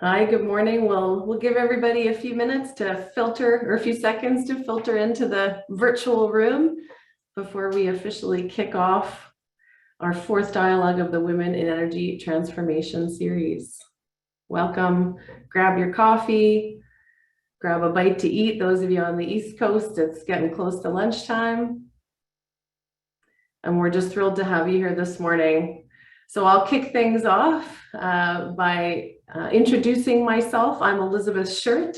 Hi, good morning. We'll give everybody a few minutes to filter, or a few seconds to filter into the virtual room before we officially kick off our fourth dialogue of the Women in Energy Transformation series. Welcome. Grab your coffee, grab a bite to eat. Those of you on the East Coast, it's getting close to lunchtime. And we're just thrilled to have you here this morning. So I'll kick things off by introducing myself. I'm Elizabeth Schurt,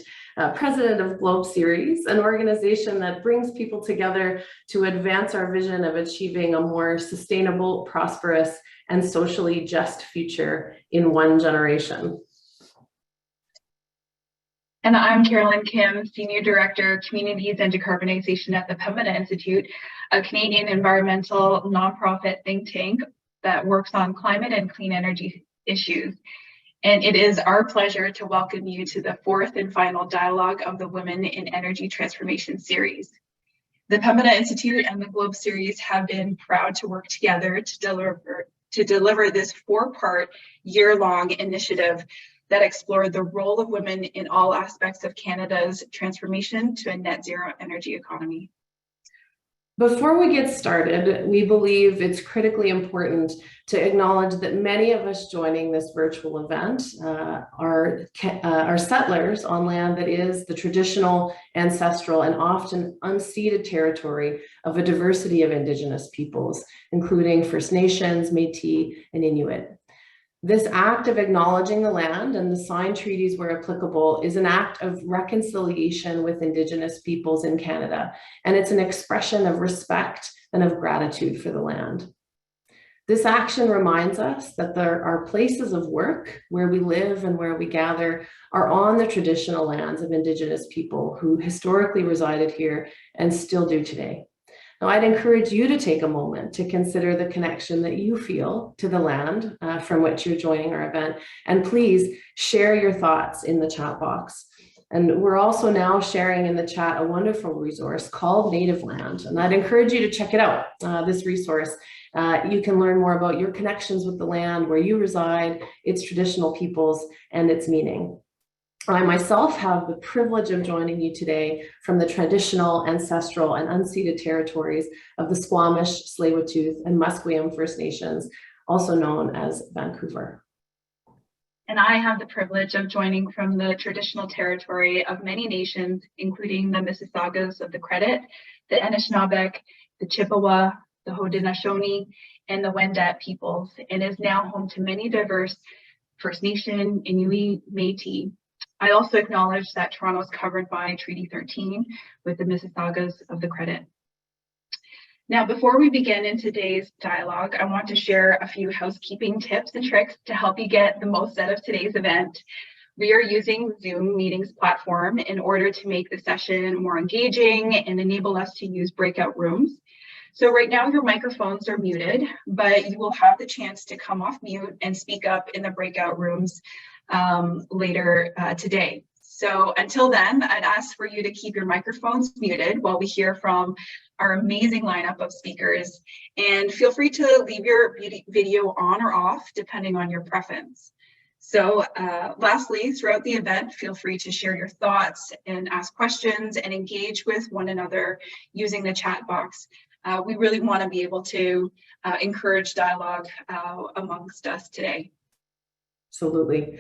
president of Globe Series, an organization that brings people together to advance our vision of achieving a more sustainable, prosperous, and socially just future in one generation. And I'm Carolyn Kim, Senior Director, Communities and Decarbonization at the Pembina Institute, a Canadian environmental nonprofit think tank that works on climate and clean energy issues. And it is our pleasure to welcome you to the fourth and final dialogue of the Women in Energy Transformation series. The Pembina Institute and the Globe Series have been proud to work together to deliver this four-part year-long initiative that explored the role of women in all aspects of Canada's transformation to a net zero energy economy. Before we get started, we believe it's critically important to acknowledge that many of us joining this virtual event are settlers on land that is the traditional, ancestral, and often unceded territory of a diversity of Indigenous peoples, including First Nations, Métis, and Inuit. This act of acknowledging the land and the signed treaties where applicable is an act of reconciliation with Indigenous peoples in Canada, and it's an expression of respect and of gratitude for the land. This action reminds us that there are places of work where we live and where we gather are on the traditional lands of Indigenous people who historically resided here and still do today. Now, I'd encourage you to take a moment to consider the connection that you feel to the land from which you're joining our event, and please share your thoughts in the chat box. And we're also now sharing in the chat a wonderful resource called Native Land, and I'd encourage you to check it out, this resource. You can learn more about your connections with the land, where you reside, its traditional peoples, and its meaning. I myself have the privilege of joining you today from the traditional, ancestral, and unceded territories of the Squamish, Tsleil-Waututh, and Musqueam First Nations, also known as Vancouver. And I have the privilege of joining from the traditional territory of many nations, including the Mississaugas of the Credit, the Anishinaabeg, the Chippewa, the Haudenosaunee, and the Wendat peoples, and is now home to many diverse First Nation, Inuit, Métis. I also acknowledge that Toronto is covered by Treaty 13 with the Mississaugas of the Credit. Now, before we begin in today's dialogue, I want to share a few housekeeping tips and tricks to help you get the most out of today's event. We are using Zoom meetings platform in order to make the session more engaging and enable us to use breakout rooms. So right now your microphones are muted, but you will have the chance to come off mute and speak up in the breakout rooms later today. So until then, I'd ask for you to keep your microphones muted while we hear from our amazing lineup of speakers, and feel free to leave your video on or off depending on your preference. So lastly, throughout the event, feel free to share your thoughts and ask questions and engage with one another using the chat box. We really want to be able to encourage dialogue amongst us today. Absolutely.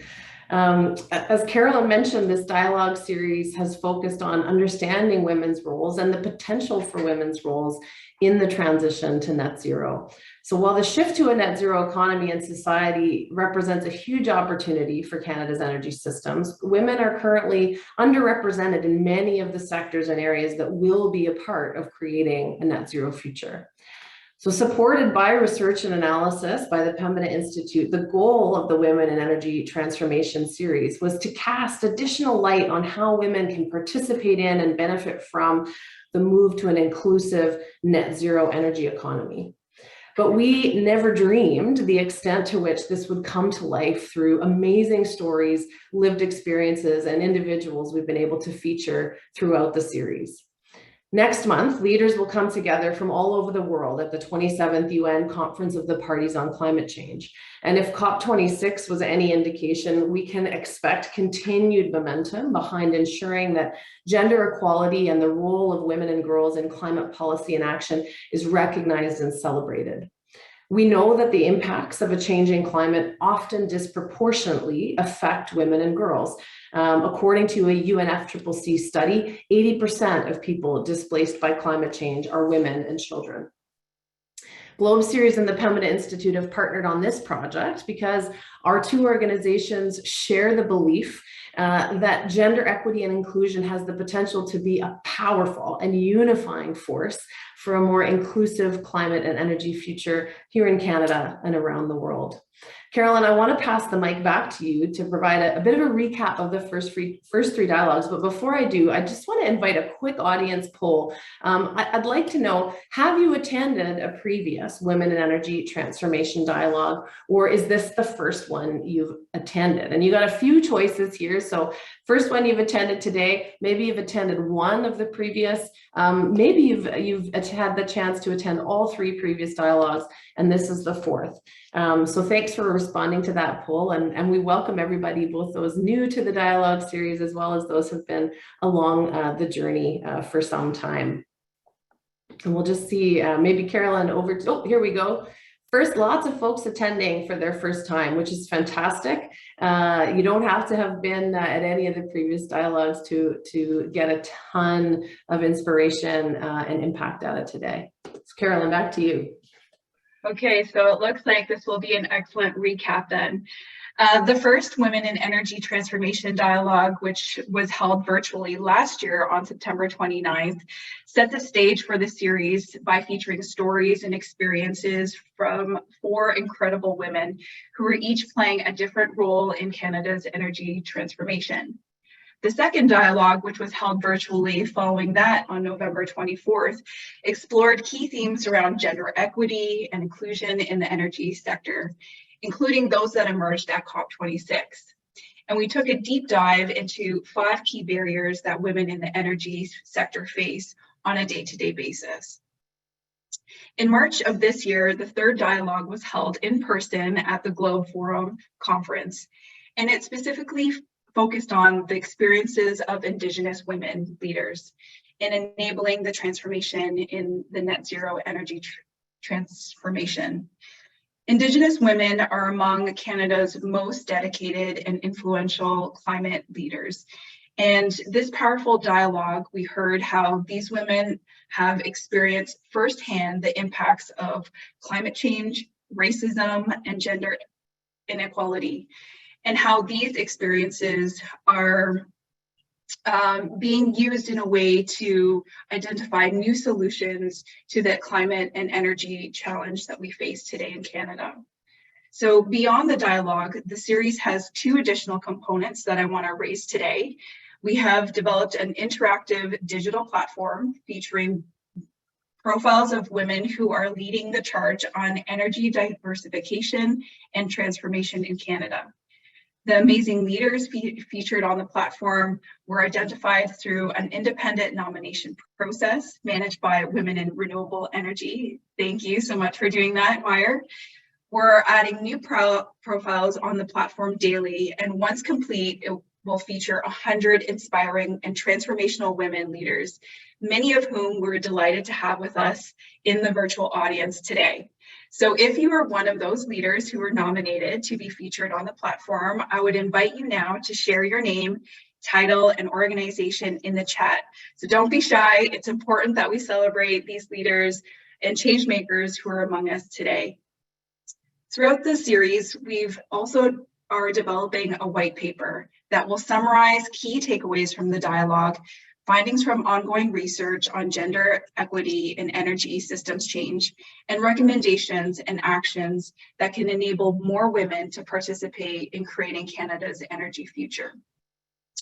As Carolyn mentioned, this dialogue series has focused on understanding women's roles and the potential for women's roles in the transition to net zero. So while the shift to a net zero economy and society represents a huge opportunity for Canada's energy systems, women are currently underrepresented in many of the sectors and areas that will be a part of creating a net zero future. So supported by research and analysis by the Pembina Institute, the goal of the Women in Energy Transformation series was to cast additional light on how women can participate in and benefit from the move to an inclusive net zero energy economy. But we never dreamed the extent to which this would come to life through amazing stories, lived experiences, and individuals we've been able to feature throughout the series. Next month, leaders will come together from all over the world at the 27th UN Conference of the Parties on Climate Change. And if COP26 was any indication, we can expect continued momentum behind ensuring that gender equality and the role of women and girls in climate policy and action is recognized and celebrated. We know that the impacts of a changing climate often disproportionately affect women and girls. According to a UNFCCC study, 80% of people displaced by climate change are women and children. Globe Series and the Pembina Institute have partnered on this project because our two organizations share the belief that gender equity and inclusion has the potential to be a powerful and unifying force for a more inclusive climate and energy future here in Canada and around the world. Carolyn, I want to pass the mic back to you to provide a bit of a recap of the first three dialogues. But before I do, I just want to invite a quick audience poll. I'd like to know, have you attended a previous Women in Energy Transformation dialogue, or is this the first one you've attended? And you got a few choices here. So first one you've attended today, maybe you've attended one of the previous, maybe you've had the chance to attend all three previous dialogues, and this is the fourth. So thanks for responding to that poll, and we welcome everybody, both those new to the dialogue series as well as those who've been along the journey for some time. And we'll just see, maybe Carolyn over to, oh, here we go. First, lots of folks attending for their first time, which is fantastic. You don't have to have been at any of the previous dialogues to get a ton of inspiration and impact out of today. So Carolyn, back to you. Okay, so it looks like this will be an excellent recap then. The first Women in Energy Transformation Dialogue, which was held virtually last year on September 29th, set the stage for the series by featuring stories and experiences from 4 incredible women who were each playing a different role in Canada's energy transformation. The second dialogue, which was held virtually following that on November 24th, explored key themes around gender equity and inclusion in the energy sector, including those that emerged at COP26. And we took a deep dive into 5 key barriers that women in the energy sector face on a day-to-day basis. In March of this year, the third dialogue was held in person at the Globe Forum conference, and it specifically focused on the experiences of Indigenous women leaders in enabling the transformation in the net zero energy transformation. Indigenous women are among Canada's most dedicated and influential climate leaders. And this powerful dialogue, we heard how these women have experienced firsthand the impacts of climate change, racism, and gender inequality, and how these experiences are being used in a way to identify new solutions to the climate and energy challenge that we face today in Canada. So beyond the dialogue, the series has 2 additional components that I want to raise today. We have developed an interactive digital platform featuring profiles of women who are leading the charge on energy diversification and transformation in Canada. The amazing leaders featured on the platform were identified through an independent nomination process managed by Women in Renewable Energy. Thank you so much for doing that, WiET. We're adding new profiles on the platform daily, and once complete, it will feature 100 inspiring and transformational women leaders, many of whom we're delighted to have with us in the virtual audience today. So if you are one of those leaders who were nominated to be featured on the platform, I would invite you now to share your name, title, and organization in the chat. So don't be shy. It's important that we celebrate these leaders and change makers who are among us today. Throughout the series, we've also are developing a white paper that will summarize key takeaways from the dialogue, findings from ongoing research on gender equity and energy systems change, and recommendations and actions that can enable more women to participate in creating Canada's energy future.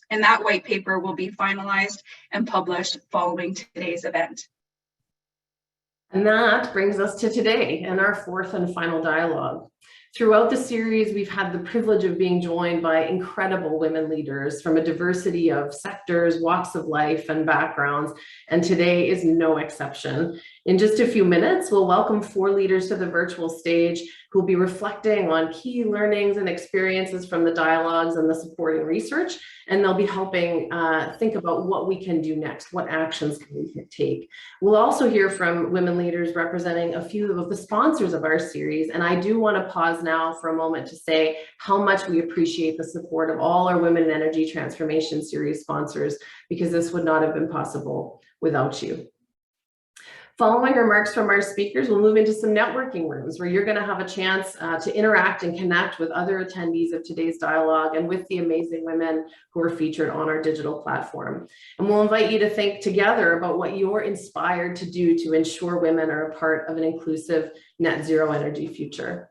And that white paper will be finalized and published following today's event. And that brings us to today and our 4th and final dialogue. Throughout the series, we've had the privilege of being joined by incredible women leaders from a diversity of sectors, walks of life, and backgrounds, and today is no exception. In just a few minutes, we'll welcome 4 leaders to the virtual stage who will be reflecting on key learnings and experiences from the dialogues and the supporting research, and they'll be helping think about what we can do next, what actions can we take. We'll also hear from women leaders representing a few of the sponsors of our series, and I do want to pause now for a moment to say how much we appreciate the support of all our Women in Energy Transformation Series sponsors, because this would not have been possible without you. Following remarks from our speakers, we'll move into some networking rooms where you're going to have a chance to interact and connect with other attendees of today's dialogue and with the amazing women who are featured on our digital platform. And we'll invite you to think together about what you're inspired to do to ensure women are a part of an inclusive net zero energy future.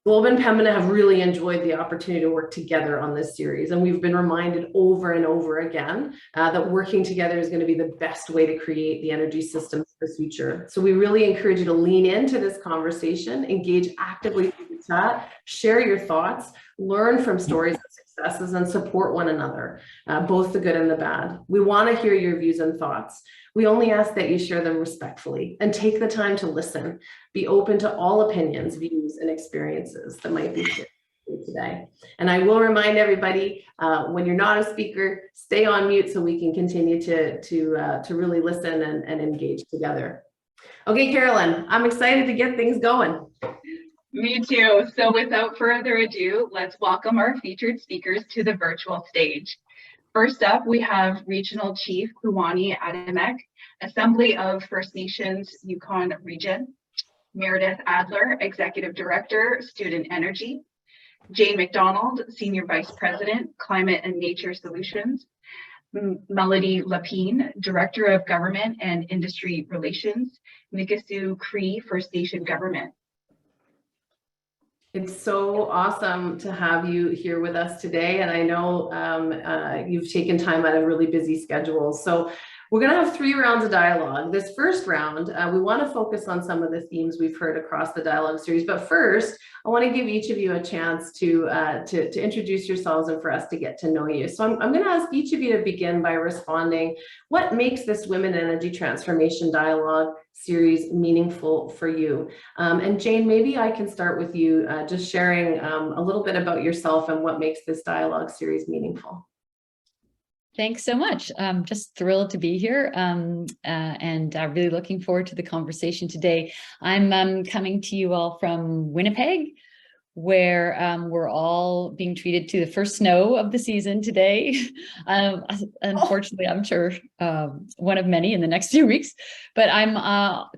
Globe and Pembina have really enjoyed the opportunity to work together on this series, and we've been reminded over and over again that working together is going to be the best way to create the energy systems of the future. So we really encourage you to lean into this conversation, engage actively through the chat, share your thoughts, learn from stories of successes, and support one another, both the good and the bad. We want to hear your views and thoughts. We only ask that you share them respectfully and take the time to listen. Be open to all opinions, views, and experiences that might be shared today. And I will remind everybody, when you're not a speaker, stay on mute so we can continue to really listen and engage together. Okay, Carolyn, I'm excited to get things going. Me too. So without further ado, let's welcome our featured speakers to the virtual stage. First up, we have Regional Chief Kuwani Adamek, Assembly of First Nations Yukon Region, Meredith Adler, Executive Director, Student Energy, Jane McDonald, Senior Vice President, Climate and Nature Solutions, Melody Lapine, Director of Government and Industry Relations, Mikisew Cree First Nation Government. It's so awesome to have you here with us today. And I know you've taken time out of really busy schedules. So we're going to have 3 rounds of dialogue. This first round, we want to focus on some of the themes we've heard across the dialogue series. But first, I want to give each of you a chance to introduce yourselves and for us to get to know you. So I'm going to ask each of you to begin by responding, what makes this Women in Energy Transformation Dialogue series meaningful for you? And Jane, maybe I can start with you, just sharing a little bit about yourself and what makes this dialogue series meaningful. Thanks so much. Just thrilled to be here and really looking forward to the conversation today. I'm coming to you all from Winnipeg, where we're all being treated to the first snow of the season today. Unfortunately, I'm sure one of many in the next few weeks, but I'm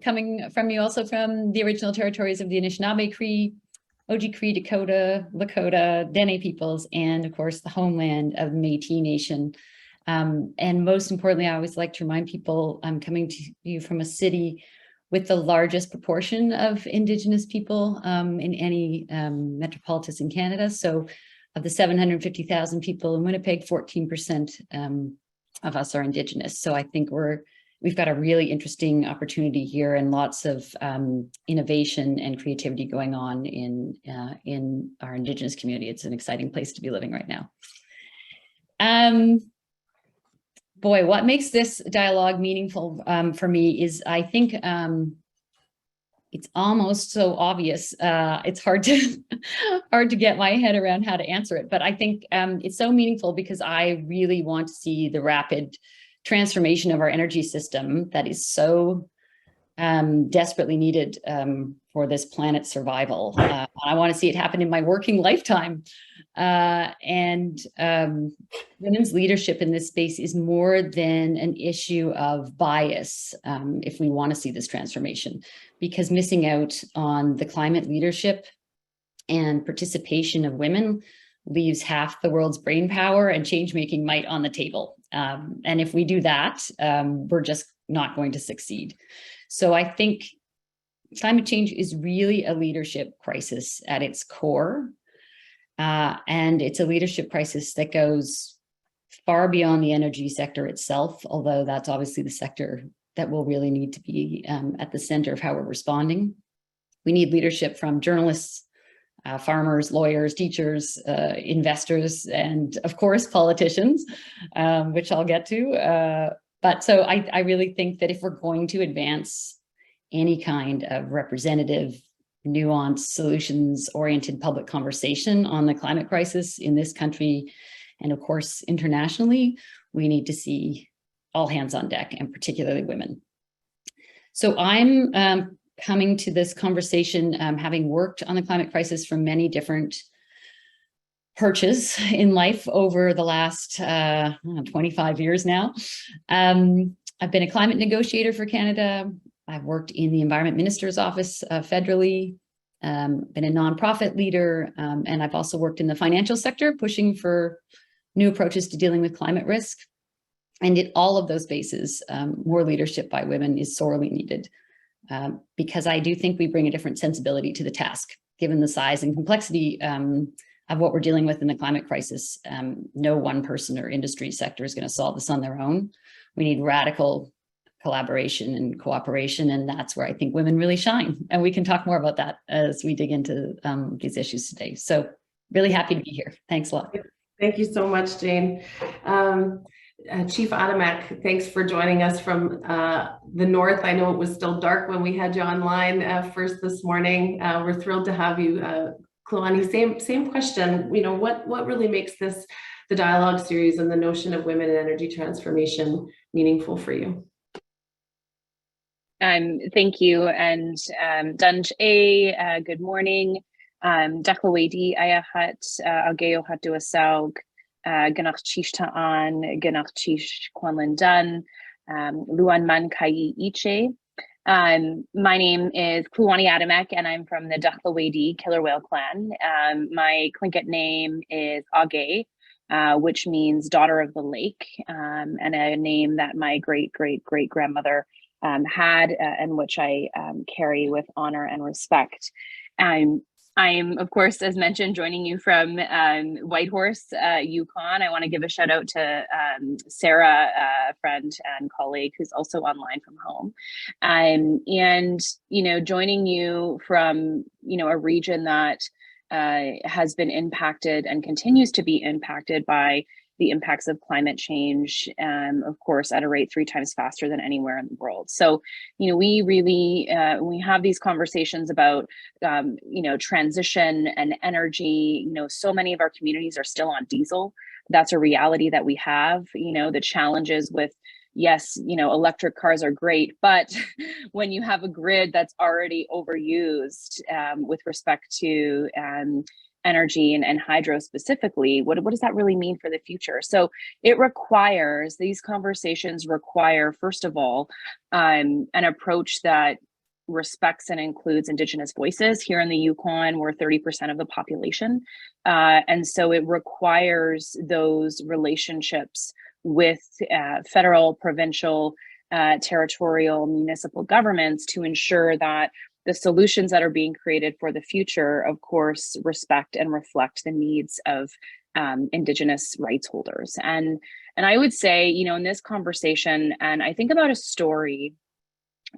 coming from you also from the original territories of the Anishinaabe Cree, Oji-Cree, Dakota, Lakota, Dene peoples, and of course the homeland of Métis Nation. And most importantly, I always like to remind people I'm coming to you from a city with the largest proportion of Indigenous people in any metropolis in Canada. So of the 750,000 people in Winnipeg, 14% of us are Indigenous. So I think we've got a really interesting opportunity here and lots of innovation and creativity going on in our Indigenous community. It's an exciting place to be living right now. Boy, what makes this dialogue meaningful for me is I think it's almost so obvious. It's hard to get my head around how to answer it, but I think it's so meaningful because I really want to see the rapid transformation of our energy system that is so desperately needed for this planet's survival. I want to see it happen in my working lifetime. Women's leadership in this space is more than an issue of bias if we want to see this transformation, because missing out on the climate leadership and participation of women leaves half the world's brain power and change-making might on the table. And if we do that, we're just not going to succeed. So I think climate change is really a leadership crisis at its core. And it's a leadership crisis that goes far beyond the energy sector itself, although that's obviously the sector that will really need to be at the center of how we're responding. We need leadership from journalists, farmers, lawyers, teachers, investors, and of course, politicians, which I'll get to. But so I really think that if we're going to advance any kind of representative, nuanced, solutions-oriented public conversation on the climate crisis in this country, and of course, internationally, we need to see all hands on deck, and particularly women. So I'm coming to this conversation having worked on the climate crisis from many different perches in life over the last 25 years now. I've been a climate negotiator for Canada. I've worked in the Environment Minister's Office federally, been a nonprofit leader, and I've also worked in the financial sector, pushing for new approaches to dealing with climate risk. And in all of those spaces, more leadership by women is sorely needed, because I do think we bring a different sensibility to the task, given the size and complexity of what we're dealing with in the climate crisis. No one person or industry sector is going to solve this on their own. We need radical collaboration and cooperation, and that's where I think women really shine. And we can talk more about that as we dig into these issues today. So really happy to be here. Thanks a lot. Thank you so much, Jane. Chief Adamek, thanks for joining us from the north. I know it was still dark when we had you online first this morning. We're thrilled to have you. Kluani, same question. You know, what really makes this the dialogue series and the notion of women in energy transformation meaningful for you? Thank you, and Dunj A, good morning. Daklawedi ayahat ageo hatu asaug ganach chish ta'an ganach chish kwanlin dun luan man kai iche. My name is Kluani Adamek, and I'm from the Daklawedi Killer Whale Clan. My Tlingit name is Age, which means daughter of the lake, and a name that my great-great-great-grandmother had, and which I carry with honor and respect. I'm, of course, as mentioned, joining you from Whitehorse, Yukon. I want to give a shout out to Sarah, a friend and colleague who's also online from home. And, you know, joining you from, you know, a region that has been impacted and continues to be impacted by the impacts of climate change, of course, at a rate 3 times faster than anywhere in the world. So, you know, we really, we have these conversations about, you know, transition and energy. You know, so many of our communities are still on diesel. That's a reality that we have. You know, the challenges with, yes, you know, electric cars are great, but when you have a grid that's already overused with respect to energy and hydro specifically, what does that really mean for the future? So it requires, these conversations require, first of all, an approach that respects and includes Indigenous voices. Here in the Yukon, we're 30% of the population. And so it requires those relationships with federal, provincial, territorial, municipal governments to ensure that the solutions that are being created for the future, of course, respect and reflect the needs of Indigenous rights holders. And I would say, you know, in this conversation, and I think about a story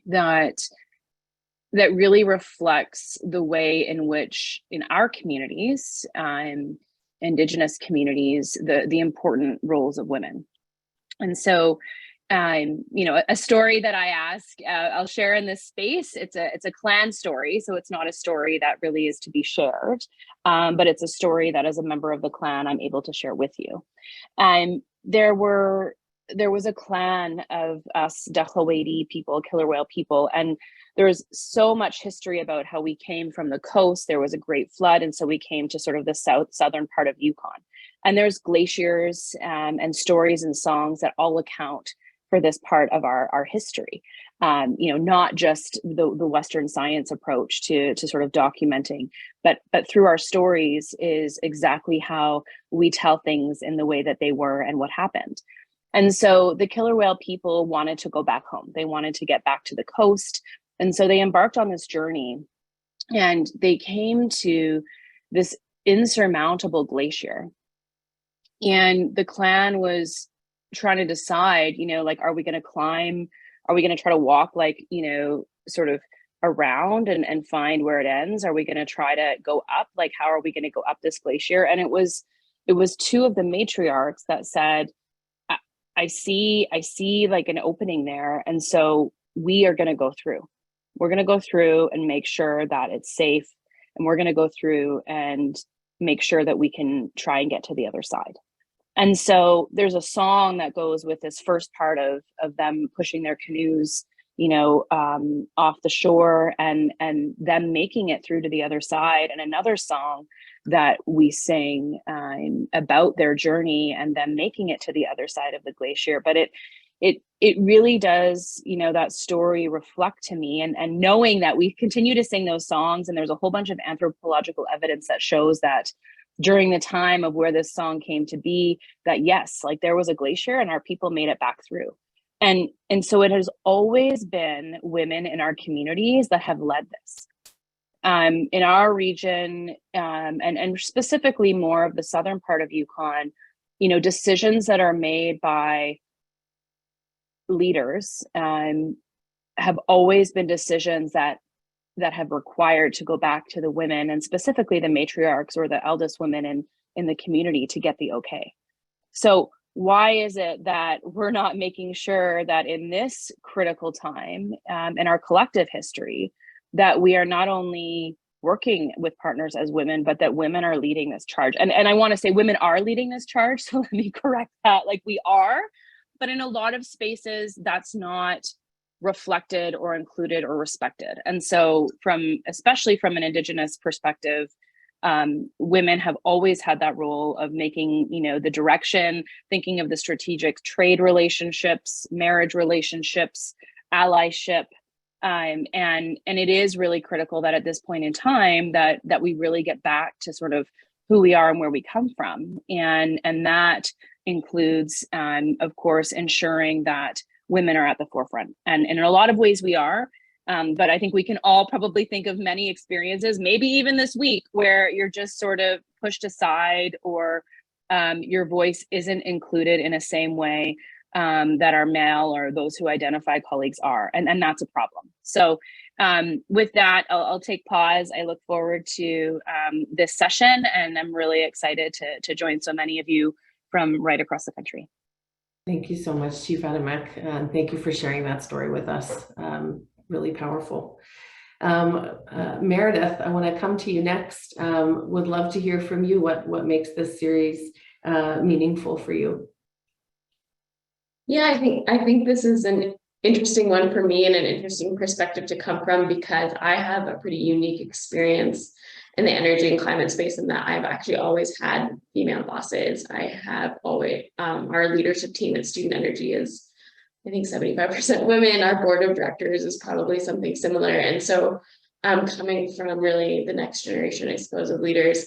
that really reflects the way in which in our communities, Indigenous communities, the important roles of women. And so, you know, a story that I ask, I'll share in this space. It's a clan story, so it's not a story that really is to be shared, but it's a story that as a member of the clan, I'm able to share with you. There was a clan of us Daklawedi people, killer whale people, and there's so much history about how we came from the coast. There was a great flood, and so we came to sort of the southern part of Yukon. And there's glaciers and stories and songs that all account for this part of our history. You know, not just the Western science approach to sort of documenting, but through our stories is exactly how we tell things in the way that they were and what happened. And so the killer whale people wanted to go back home. They wanted to get back to the coast. And so they embarked on this journey, and they came to this insurmountable glacier. And the clan was trying to decide, you know, like, are we going to climb? Are we going to try to walk like, you know, sort of around and find where it ends? Are we going to try to go up? Like, how are we going to go up this glacier? And it was two of the matriarchs that said, I see like an opening there. And so we are going to go through. We're going to go through and make sure that it's safe. And we're going to go through and make sure that we can try and get to the other side. And so there's a song that goes with this first part of them pushing their canoes, off the shore and them making it through to the other side. And another song that we sing about their journey and them making it to the other side of the glacier. But it really does, that story reflect to me, and knowing that we continue to sing those songs, and there's a whole bunch of anthropological evidence that shows that during the time of where this song came to be, that yes, like there was a glacier and our people made it back through. And so it has always been women in our communities that have led this. In our region, and specifically more of the southern part of Yukon, decisions that are made by leaders have always been decisions that have required to go back to the women, and specifically the matriarchs or the eldest women in the community, to get the okay. So why is it that we're not making sure that in this critical time in our collective history, that we are not only working with partners as women, but that women are leading this charge? And I want to say women are leading this charge, so let me correct that. Like, we are, but in a lot of spaces that's not reflected or included or respected. And so especially from an Indigenous perspective, women have always had that role of making, the direction, thinking of the strategic trade relationships, marriage relationships, allyship. And it is really critical that at this point in time that we really get back to sort of who we are and where we come from. And that includes, of course, ensuring that women are at the forefront. And in a lot of ways we are, but I think we can all probably think of many experiences, maybe even this week, where you're just sort of pushed aside, or your voice isn't included in a same way that our male or those who identify colleagues are. And that's a problem. So with that, I'll take pause. I look forward to this session, and I'm really excited to join so many of you from right across the country. Thank you so much, Chief Adamek, and thank you for sharing that story with us. Really powerful. Meredith, I want to come to you next. Would love to hear from you what makes this series meaningful for you. Yeah, I think this is an interesting one for me and an interesting perspective to come from, because I have a pretty unique experience in the energy and climate space, in that I've actually always had female bosses. I have always, our leadership team at Student Energy is, I think, 75% women. Our board of directors is probably something similar. And so coming from really the next generation, I suppose, of leaders,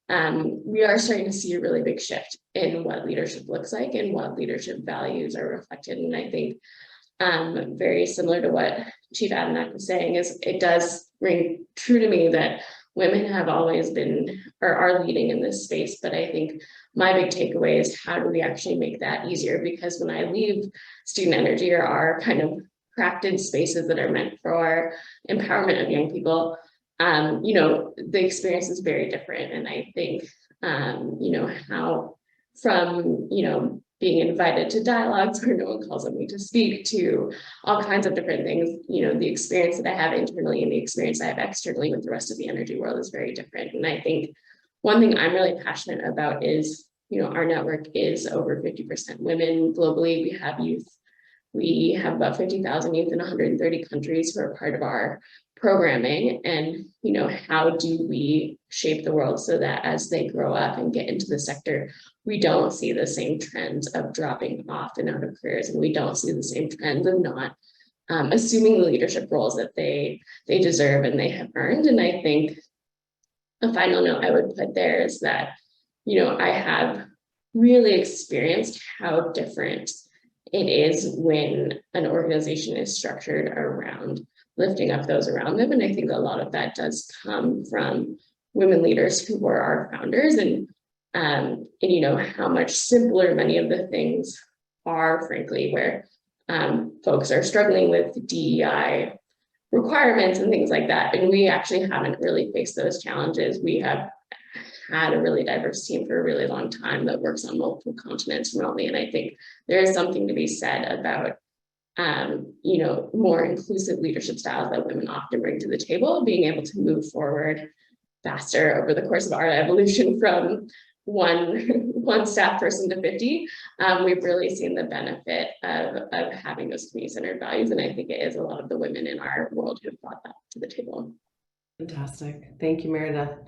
we are starting to see a really big shift in what leadership looks like and what leadership values are reflected. And I think very similar to what Chief Adamek was saying, is it does ring true to me that women have always been, or are leading in this space. But I think my big takeaway is, how do we actually make that easier? Because when I leave Student Energy, or our kind of crafted spaces that are meant for empowerment of young people, the experience is very different. And I think, how from, being invited to dialogues where no one calls on me to speak, to all kinds of different things, the experience that I have internally and the experience I have externally with the rest of the energy world is very different. And I think one thing I'm really passionate about is, our network is over 50% women globally. We have youth. We have about 50,000 youth in 130 countries who are part of our programming. And, how do we shape the world so that as they grow up and get into the sector, we don't see the same trends of dropping off and out of careers, and we don't see the same trends of not assuming the leadership roles that they deserve and they have earned. And I think a final note I would put there is that, I have really experienced how different it is when an organization is structured around lifting up those around them. And I think a lot of that does come from women leaders who were our founders, and how much simpler many of the things are, frankly, where folks are struggling with DEI, requirements and things like that. And we actually haven't really faced those challenges. We have had a really diverse team for a really long time that works on multiple continents remotely. And I think there is something to be said about more inclusive leadership styles that women often bring to the table, being able to move forward faster over the course of our evolution from one staff person to 50. We've really seen the benefit of having those community-centered values. And I think it is a lot of the women in our world who have brought that to the table. Fantastic. Thank you, Meredith.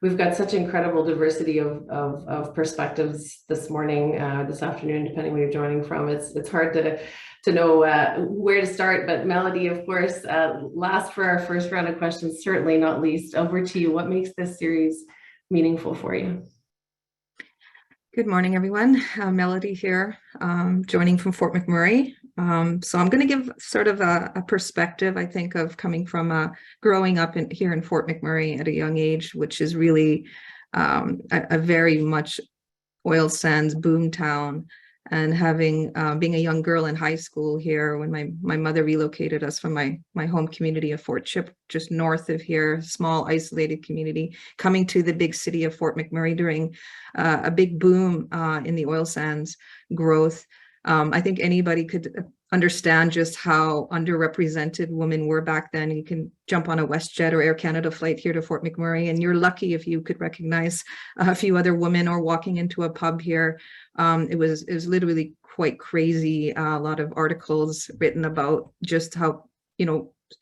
We've got such incredible diversity of perspectives this morning, this afternoon, depending where you're joining from. It's hard to know where to start, but Melody, of course, last for our first round of questions, certainly not least. Over to you. What makes this series meaningful for you? Good morning, everyone. Melody here, joining from Fort McMurray. So I'm going to give sort of a perspective, I think, of coming from growing up here in Fort McMurray at a young age, which is really a very much oil sands boom town. And having being a young girl in high school here, when my mother relocated us from my home community of Fort Chip, just north of here, small isolated community, coming to the big city of Fort McMurray during a big boom in the oil sands growth. I think anybody could understand just how underrepresented women were back then. You can jump on a WestJet or Air Canada flight here to Fort McMurray, and you're lucky if you could recognize a few other women, or walking into a pub here. It was literally quite crazy. A lot of articles written about just how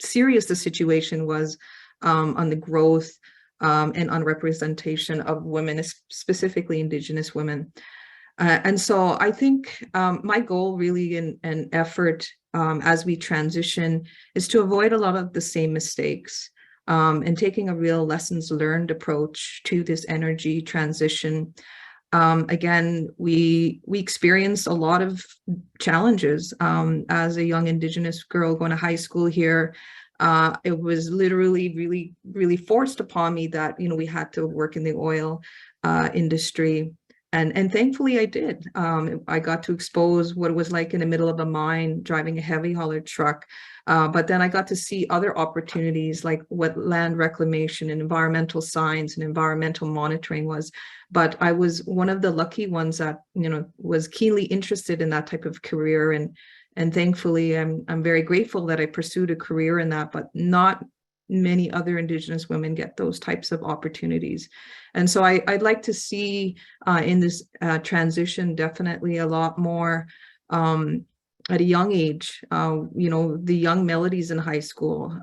serious the situation was on the growth and unrepresentation of women, specifically Indigenous women. And so I think my goal really and effort as we transition is to avoid a lot of the same mistakes and taking a real lessons learned approach to this energy transition. Again, we experienced a lot of challenges as a young Indigenous girl going to high school here. It was literally really, really forced upon me that, we had to work in the oil industry. And thankfully I did. I got to expose what it was like in the middle of a mine, driving a heavy hauler truck. But then I got to see other opportunities, like what land reclamation and environmental science and environmental monitoring was. But I was one of the lucky ones that, was keenly interested in that type of career. And thankfully, I'm very grateful that I pursued a career in that, but not many other Indigenous women get those types of opportunities. And so I'd like to see in this transition definitely a lot more at a young age, the young Melodies in high school,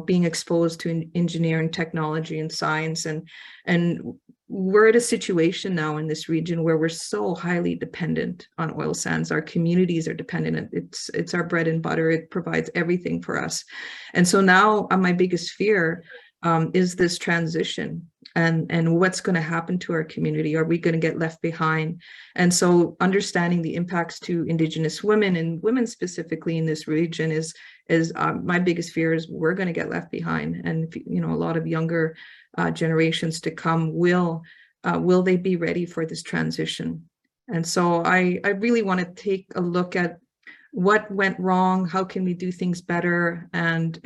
being exposed to engineering, technology, and science. And we're at a situation now in this region where we're so highly dependent on oil sands. Our communities are dependent. It's our bread and butter. It provides everything for us. And so now my biggest fear is this transition and what's going to happen to our community. Are we going to get left behind? And so understanding the impacts to Indigenous women and women specifically in this region is my biggest fear is we're going to get left behind. And, a lot of younger generations to come, will they be ready for this transition? And so I really want to take a look at what went wrong, how can we do things better, and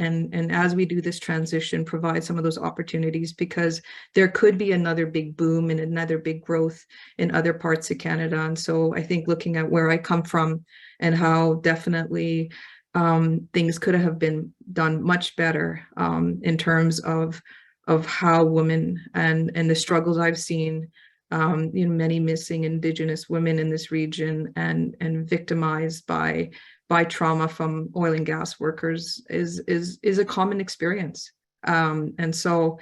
as we do this transition, provide some of those opportunities, because there could be another big boom and another big growth in other parts of Canada. And so I think looking at where I come from and how definitely things could have been done much better in terms of how women and the struggles I've seen, many missing Indigenous women in this region and victimized by trauma from oil and gas workers is a common experience. And so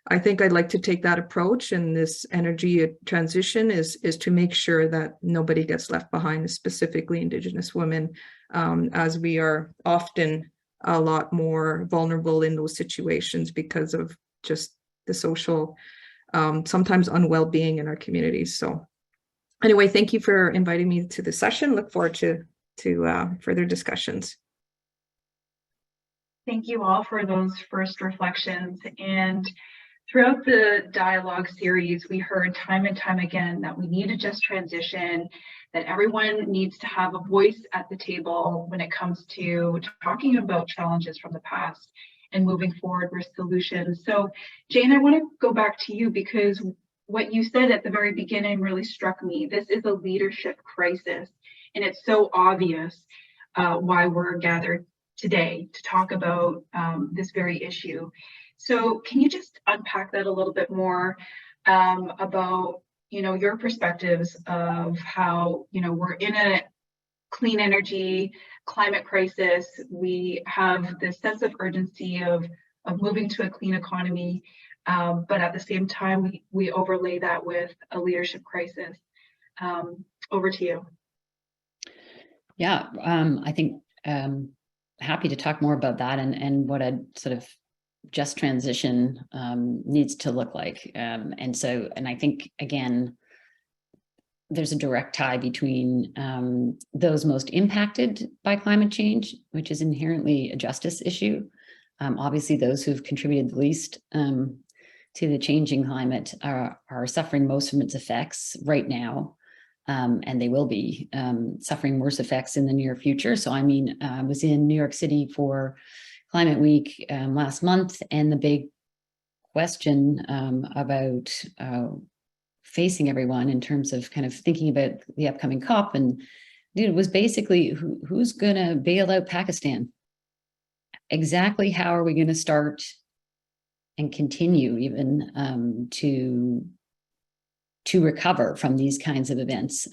I think I'd like to take that approach, and this energy transition is to make sure that nobody gets left behind, specifically Indigenous women, as we are often a lot more vulnerable in those situations because of just the social sometimes unwell-being in our communities. So anyway, thank you for inviting me to the session. Look forward to further discussions. Thank you all for those first reflections. And Throughout the dialogue series, we heard time and time again that we need a just transition, that everyone needs to have a voice at the table when it comes to talking about challenges from the past and moving forward with solutions. So Jane, I want to go back to you because what you said at the very beginning really struck me. This is a leadership crisis, and it's so obvious why we're gathered today to talk about this very issue. So can you just unpack that a little bit more about, your perspectives of how, we're in a clean energy climate crisis. We have this sense of urgency of moving to a clean economy, but at the same time, we overlay that with a leadership crisis. Over to you. Yeah, I think happy to talk more about that and what a sort of just transition needs to look like. And I think, again, there's a direct tie between those most impacted by climate change, which is inherently a justice issue. Obviously, those who've contributed the least to the changing climate are suffering most from its effects right now. And they will be suffering worse effects in the near future. So, I mean, I was in New York City for Climate Week last month, and the big question about facing everyone in terms of kind of thinking about the upcoming COP, and it was basically who's going to bail out Pakistan? Exactly how are we going to start and continue even to recover from these kinds of events?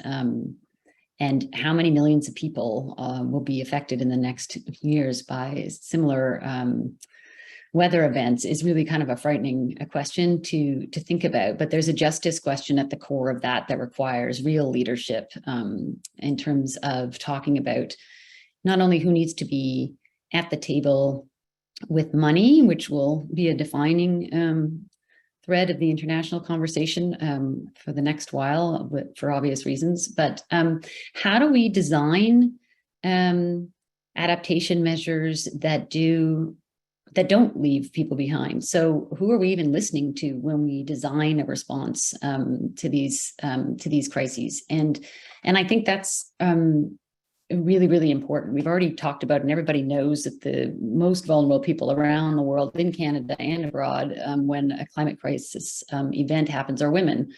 And how many millions of people will be affected in the next years by similar weather events is really kind of a frightening question to think about. But there's a justice question at the core of that requires real leadership in terms of talking about not only who needs to be at the table with money, which will be a defining thread of the international conversation for the next while, for obvious reasons. But how do we design adaptation measures that don't leave people behind? So who are we even listening to when we design a response to these crises? And I think that's really, really important. We've already talked about, and everybody knows that the most vulnerable people around the world, in Canada and abroad, when a climate crisis event happens, are women.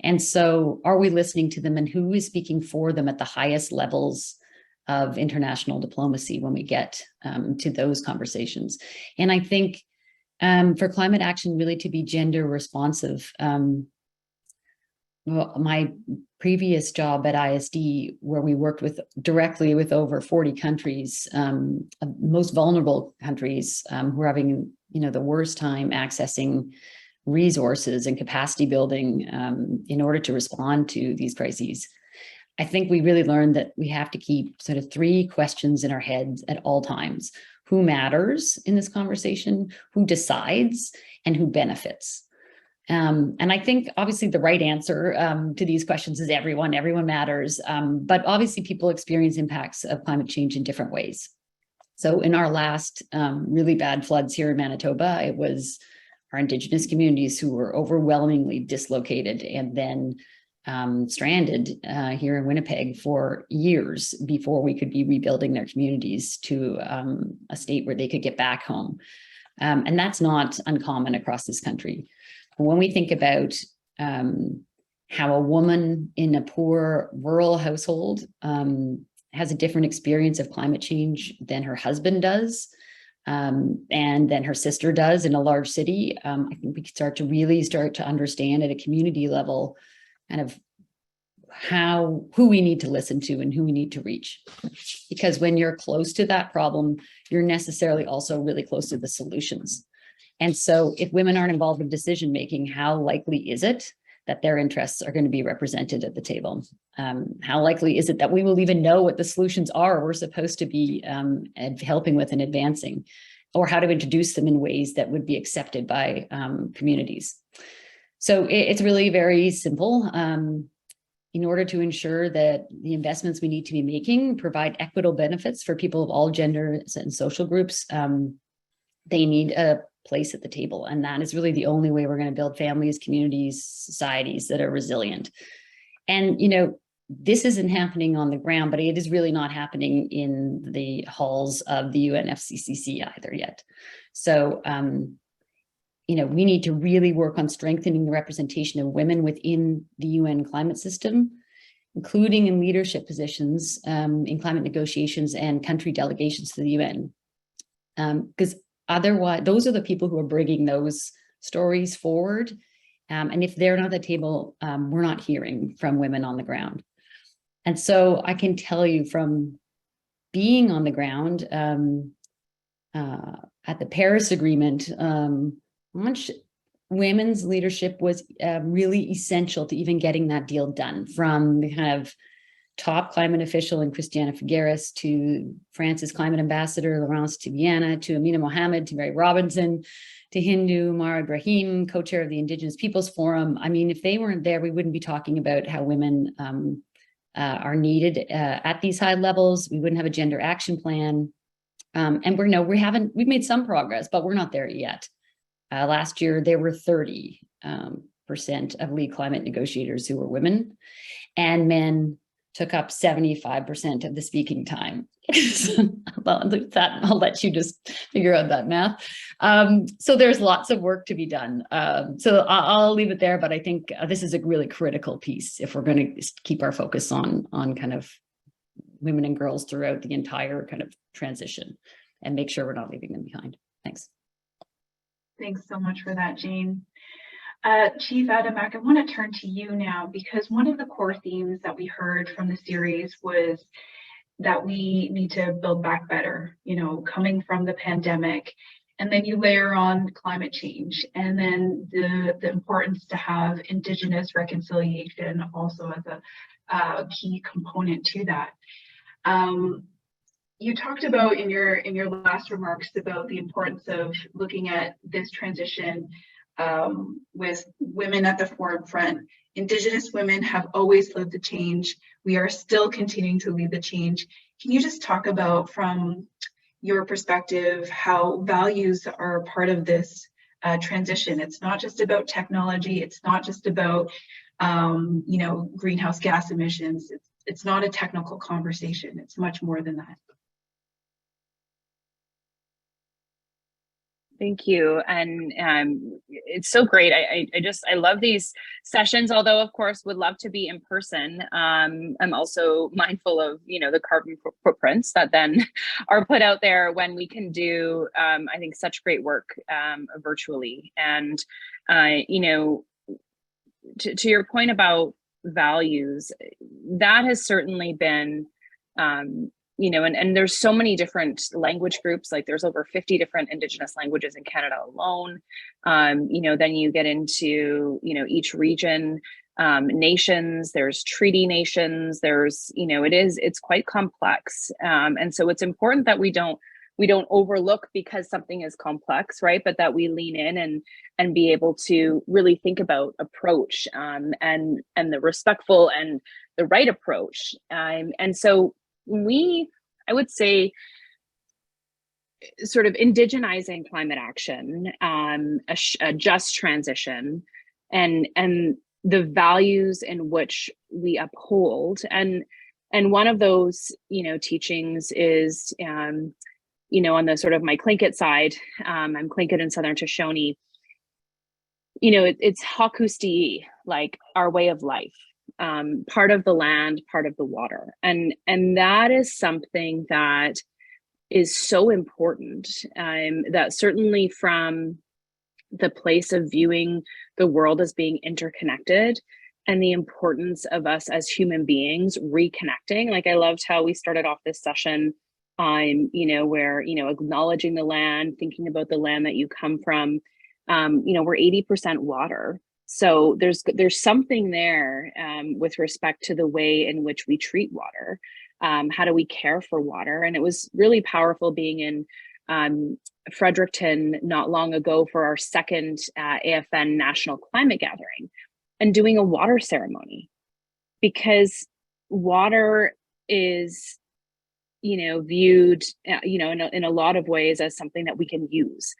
And so are we listening to them, and who is speaking for them at the highest levels of international diplomacy when we get to those conversations? And I think for climate action really to be gender responsive, my previous job at ISD, where we worked directly with over 40 countries, most vulnerable countries who are having the worst time accessing resources and capacity building in order to respond to these crises. I think we really learned that we have to keep sort of three questions in our heads at all times: who matters in this conversation, who decides, and who benefits. And I think obviously the right answer to these questions is everyone. Everyone matters, but obviously people experience impacts of climate change in different ways. So in our last really bad floods here in Manitoba, it was our Indigenous communities who were overwhelmingly dislocated and then stranded here in Winnipeg for years before we could be rebuilding their communities to a state where they could get back home. And that's not uncommon across this country. When we think about how a woman in a poor rural household has a different experience of climate change than her husband does, and then her sister does in a large city, I think we can really start to understand at a community level kind of who we need to listen to and who we need to reach. Because when you're close to that problem, you're necessarily also really close to the solutions. And so if women aren't involved in decision making, how likely is it that their interests are going to be represented at the table? How likely is it that we will even know what the solutions are we're supposed to be helping with and advancing, or how to introduce them in ways that would be accepted by communities? So it's really very simple. In order to ensure that the investments we need to be making provide equitable benefits for people of all genders and social groups, they need a place at the table. And that is really the only way we're going to build families, communities, societies that are resilient. And, you know, this isn't happening on the ground, but it is really not happening in the halls of the UNFCCC either yet. So, you know, we need to really work on strengthening the representation of women within the UN climate system, including in leadership positions in climate negotiations and country delegations to the UN. Because otherwise, those are the people who are bringing those stories forward. And if they're not at the table, we're not hearing from women on the ground. And so I can tell you from being on the ground at the Paris Agreement, much women's leadership was really essential to even getting that deal done, from the kind of top climate official in Christiana Figueres to France's climate ambassador, Laurence Tibiana, to Amina Mohammed, to Mary Robinson, to Hindu Mara Ibrahim, co-chair of the Indigenous Peoples Forum. I mean, if they weren't there, we wouldn't be talking about how women are needed at these high levels. We wouldn't have a gender action plan. And we've made some progress, but we're not there yet. Last year, there were 30% of lead climate negotiators who were women, and men took up 75% of the speaking time. Well, I'll let you just figure out that math. So there's lots of work to be done. So I'll leave it there, but I think this is a really critical piece if we're going to keep our focus on kind of women and girls throughout the entire kind of transition and make sure we're not leaving them behind. Thanks. Thanks so much for that, Jane. Chief Adamek, I want to turn to you now, because one of the core themes that we heard from the series was that we need to build back better, you know, coming from the pandemic. And then you layer on climate change, and then the importance to have Indigenous reconciliation also as a key component to that. You talked about in your last remarks about the importance of looking at this transition with women at the forefront. Indigenous women have always led the change. We are still continuing to lead the change. Can you just talk about, from your perspective, how values are part of this transition? It's not just about technology. It's not just about you know, greenhouse gas emissions. It's not a technical conversation. It's much more than that. Thank you. And it's so great. I love these sessions, although of course would love to be in person. I'm also mindful of, you know, the carbon footprints that then are put out there when we can do, I think, such great work virtually. And, you know, to your point about values, that has certainly been, you know, and there's so many different language groups, like there's over 50 different Indigenous languages in Canada alone. You know, then you get into, you know, each region, nations, there's treaty nations, there's, you know, it's quite complex. And so it's important that we don't overlook because something is complex, right? But that we lean in and be able to really think about approach and the respectful and the right approach. And so I would say, sort of indigenizing climate action, a just transition, and the values in which we uphold. And one of those, you know, teachings is, you know, on the sort of my Tlingit side, I'm Tlingit in Southern Shoshone, you know, it's Hakusti, like our way of life. Part of the land, part of the water. And that is something that is so important, that certainly from the place of viewing the world as being interconnected and the importance of us as human beings reconnecting. Like I loved how we started off this session, you know, where, you know, acknowledging the land, thinking about the land that you come from. You know, we're 80% water. So there's something there with respect to the way in which we treat water. How do we care for water? And it was really powerful being in Fredericton not long ago for our second AFN National Climate Gathering and doing a water ceremony, because water is, you know, viewed, you know, in a lot of ways as something that we can use.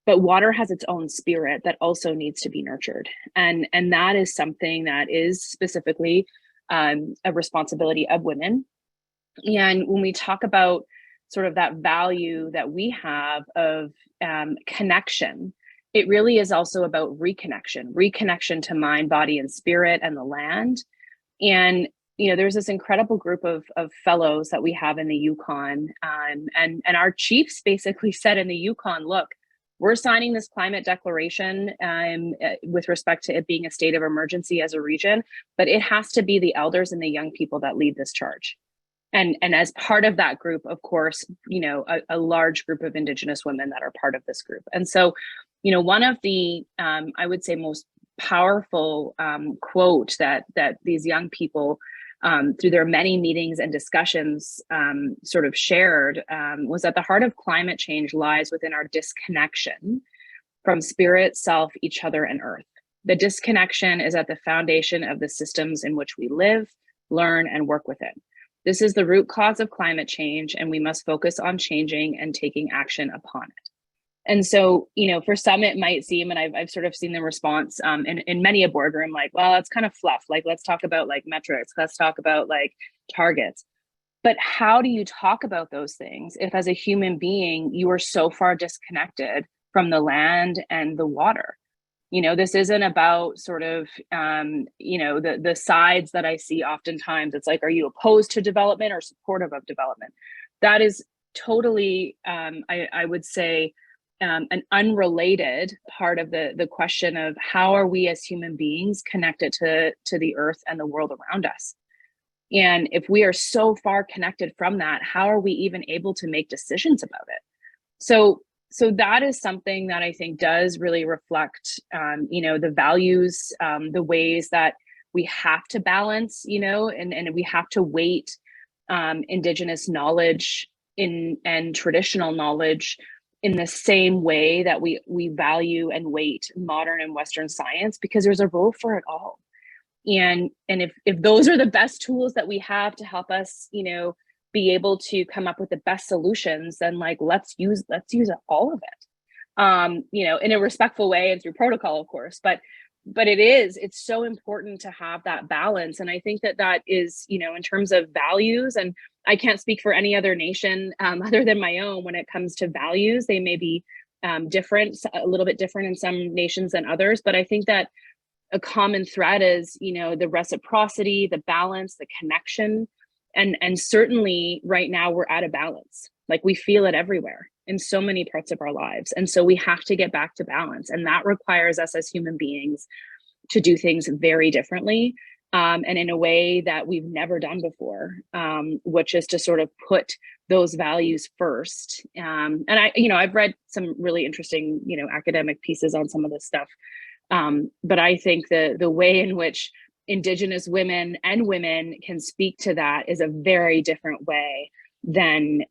but water has its own spirit that also needs to be nurtured. And that is something that is specifically a responsibility of women. And when we talk about sort of that value that we have of connection, it really is also about reconnection to mind, body, and spirit and the land. And there's this incredible group of fellows that we have in the Yukon, and our chiefs basically said in the Yukon, look, we're signing this climate declaration with respect to it being a state of emergency as a region, but it has to be the elders and the young people that lead this charge. And as part of that group, of course, a large group of Indigenous women that are part of this group. And so, one of the, I would say, most powerful quote that these young people, through their many meetings and discussions, sort of shared, was that the heart of climate change lies within our disconnection from spirit, self, each other, and earth. The disconnection is at the foundation of the systems in which we live, learn, and work within. This is the root cause of climate change, and we must focus on changing and taking action upon it. And so, for some, it might seem, and I've sort of seen the response in many a boardroom, like, well, it's kind of fluff. Like, let's talk about like metrics. Let's talk about like targets. But how do you talk about those things if as a human being, you are so far disconnected from the land and the water? This isn't about sort of, the sides that I see oftentimes. It's like, are you opposed to development or supportive of development? That is totally, I would say, an unrelated part of the question of how are we as human beings connected to the earth and the world around us? And if we are so far connected from that, how are we even able to make decisions about it? So that is something that I think does really reflect, the values, the ways that we have to balance, and we have to weight Indigenous knowledge and traditional knowledge in the same way that we value and weight modern and Western science, because there's a role for it all. And if those are the best tools that we have to help us, be able to come up with the best solutions, then like let's use all of it, in a respectful way and through protocol, of course. But it's so important to have that balance. And I think that is, in terms of values, and I can't speak for any other nation other than my own when it comes to values. They may be different, a little bit different in some nations than others, but I think that a common thread is, the reciprocity, the balance, the connection. And certainly right now we're out of balance. Like, we feel it everywhere in so many parts of our lives. And so we have to get back to balance. And that requires us as human beings to do things very differently, and in a way that we've never done before, which is to sort of put those values first. And I've read some really interesting, academic pieces on some of this stuff. But I think the way in which Indigenous women and women can speak to that is a very different way than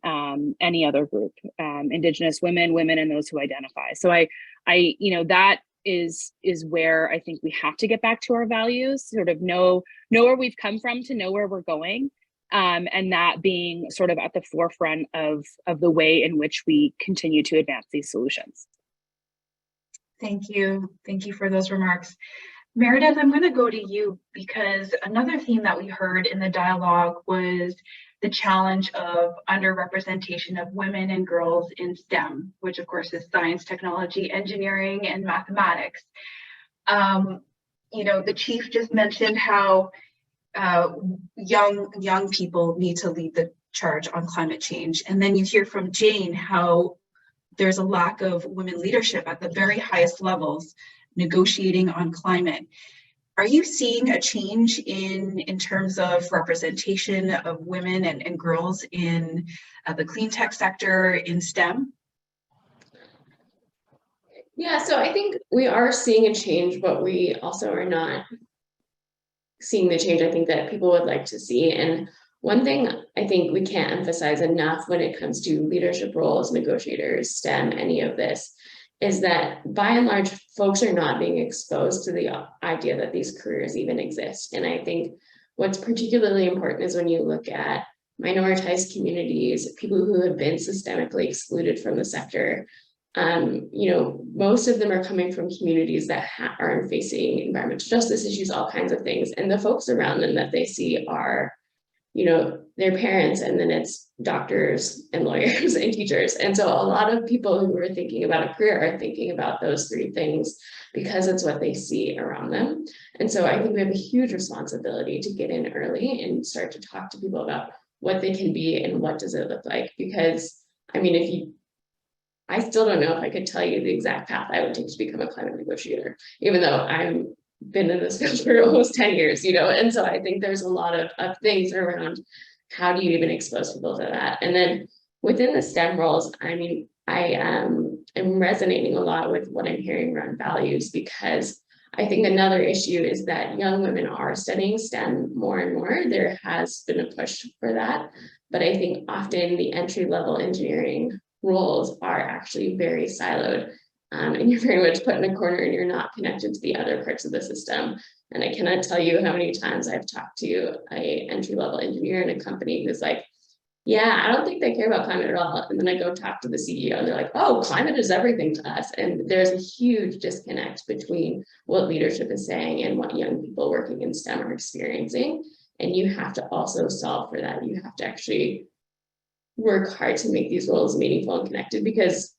any other group. Indigenous women, and those who identify. So I that is where I think we have to get back to our values, sort of know where we've come from to know where we're going, and that being sort of at the forefront of the way in which we continue to advance these solutions. Thank you for those remarks. Meredith, I'm going to go to you, because another theme that we heard in the dialogue was the challenge of underrepresentation of women and girls in STEM, which of course is science, technology, engineering, and mathematics. The chief just mentioned how young people need to lead the charge on climate change. And then you hear from Jane how there's a lack of women leadership at the very highest levels negotiating on climate. Are you seeing a change in terms of representation of women and girls in the clean tech sector, in STEM? Yeah, so I think we are seeing a change, but we also are not seeing the change I think that people would like to see. And one thing I think we can't emphasize enough when it comes to leadership roles, negotiators, STEM, any of this, is that by and large, folks are not being exposed to the idea that these careers even exist. And I think what's particularly important is when you look at minoritized communities, people who have been systemically excluded from the sector, Most of them are coming from communities that are facing environmental justice issues, all kinds of things. And the folks around them that they see are, their parents, and then it's doctors and lawyers and teachers. And so a lot of people who are thinking about a career are thinking about those three things because it's what they see around them. And so I think we have a huge responsibility to get in early and start to talk to people about what they can be and what does it look like. Because I still don't know if I could tell you the exact path I would take to become a climate negotiator, even though I've been in this field for almost 10 years, and so I think there's a lot of things around how do you even expose people to that. And then within the STEM roles, I am resonating a lot with what I'm hearing around values, because I think another issue is that young women are studying STEM more and more. There has been a push for that, but I think often the entry-level engineering roles are actually very siloed, and you're very much put in a corner and you're not connected to the other parts of the system. And I cannot tell you how many times I've talked to an entry-level engineer in a company who's like, yeah, I don't think they care about climate at all. And then I go talk to the CEO and they're like, oh, climate is everything to us. And there's a huge disconnect between what leadership is saying and what young people working in STEM are experiencing. And you have to also solve for that. You have to actually work hard to make these roles meaningful and connected, because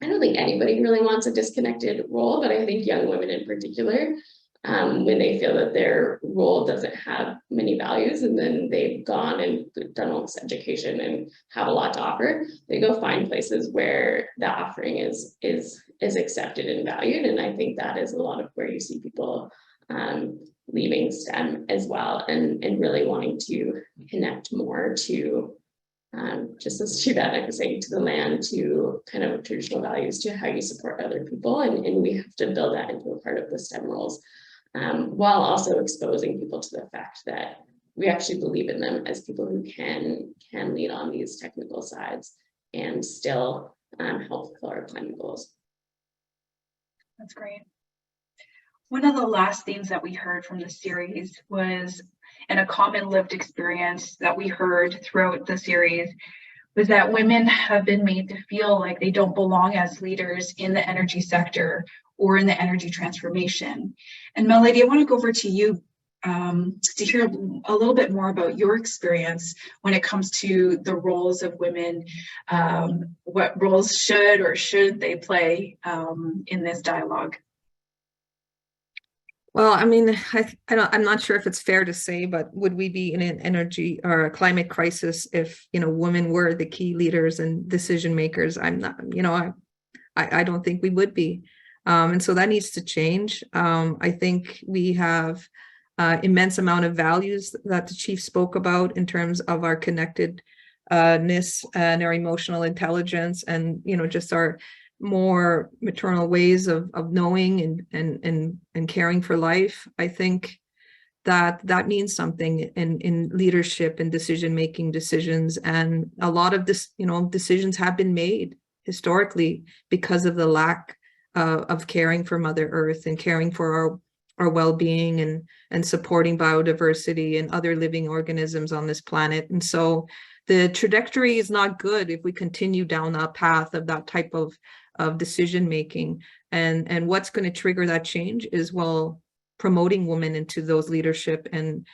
I don't think anybody really wants a disconnected role, but I think young women in particular, when they feel that their role doesn't have many values, and then they've gone and done all this education and have a lot to offer, they go find places where that offering is accepted and valued. And I think that is a lot of where you see people leaving STEM as well, and really wanting to connect more to just as Shivanik was saying, to the land, to kind of traditional values, to how you support other people. And we have to build that into a part of the STEM roles, while also exposing people to the fact that we actually believe in them as people who can lead on these technical sides and still help fulfill our climate goals. That's great. One of the last themes that we heard from the series was, and a common lived experience that we heard throughout the series, was that women have been made to feel like they don't belong as leaders in the energy sector or in the energy transformation. And Melody, I want to go over to you to hear a little bit more about your experience when it comes to the roles of women. What roles should they play in this dialogue? Well, I mean, I'm not sure if it's fair to say, but would we be in an energy or a climate crisis if, women were the key leaders and decision makers? I'm not, I don't think we would be. And so that needs to change. I think we have immense amount of values that the chief spoke about in terms of our connectedness and our emotional intelligence, and, just our more maternal ways of knowing and caring for life. I think that means something in leadership and decision-making decisions. And a lot of this, decisions have been made historically because of the lack of caring for Mother Earth and caring for our well-being and supporting biodiversity and other living organisms on this planet. And so the trajectory is not good if we continue down that path of that type of decision making. And what's going to trigger that change is, well, promoting women into those leadership and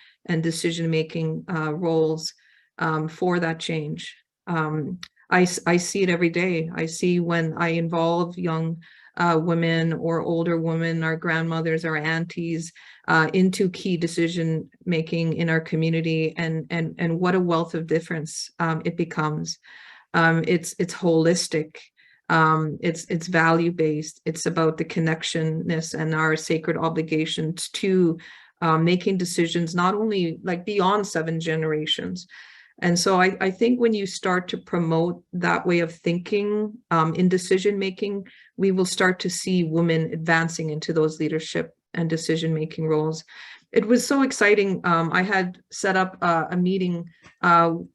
decision making roles for that change. I see it every day. I see when I involve young women or older women, our grandmothers, our aunties, into key decision making in our community, and what a wealth of difference it becomes. It's holistic. It's value-based. It's about the connectionness and our sacred obligations to making decisions, not only like beyond 7 generations. And so I think when you start to promote that way of thinking in decision-making, we will start to see women advancing into those leadership and decision-making roles. It was so exciting. I had set up a meeting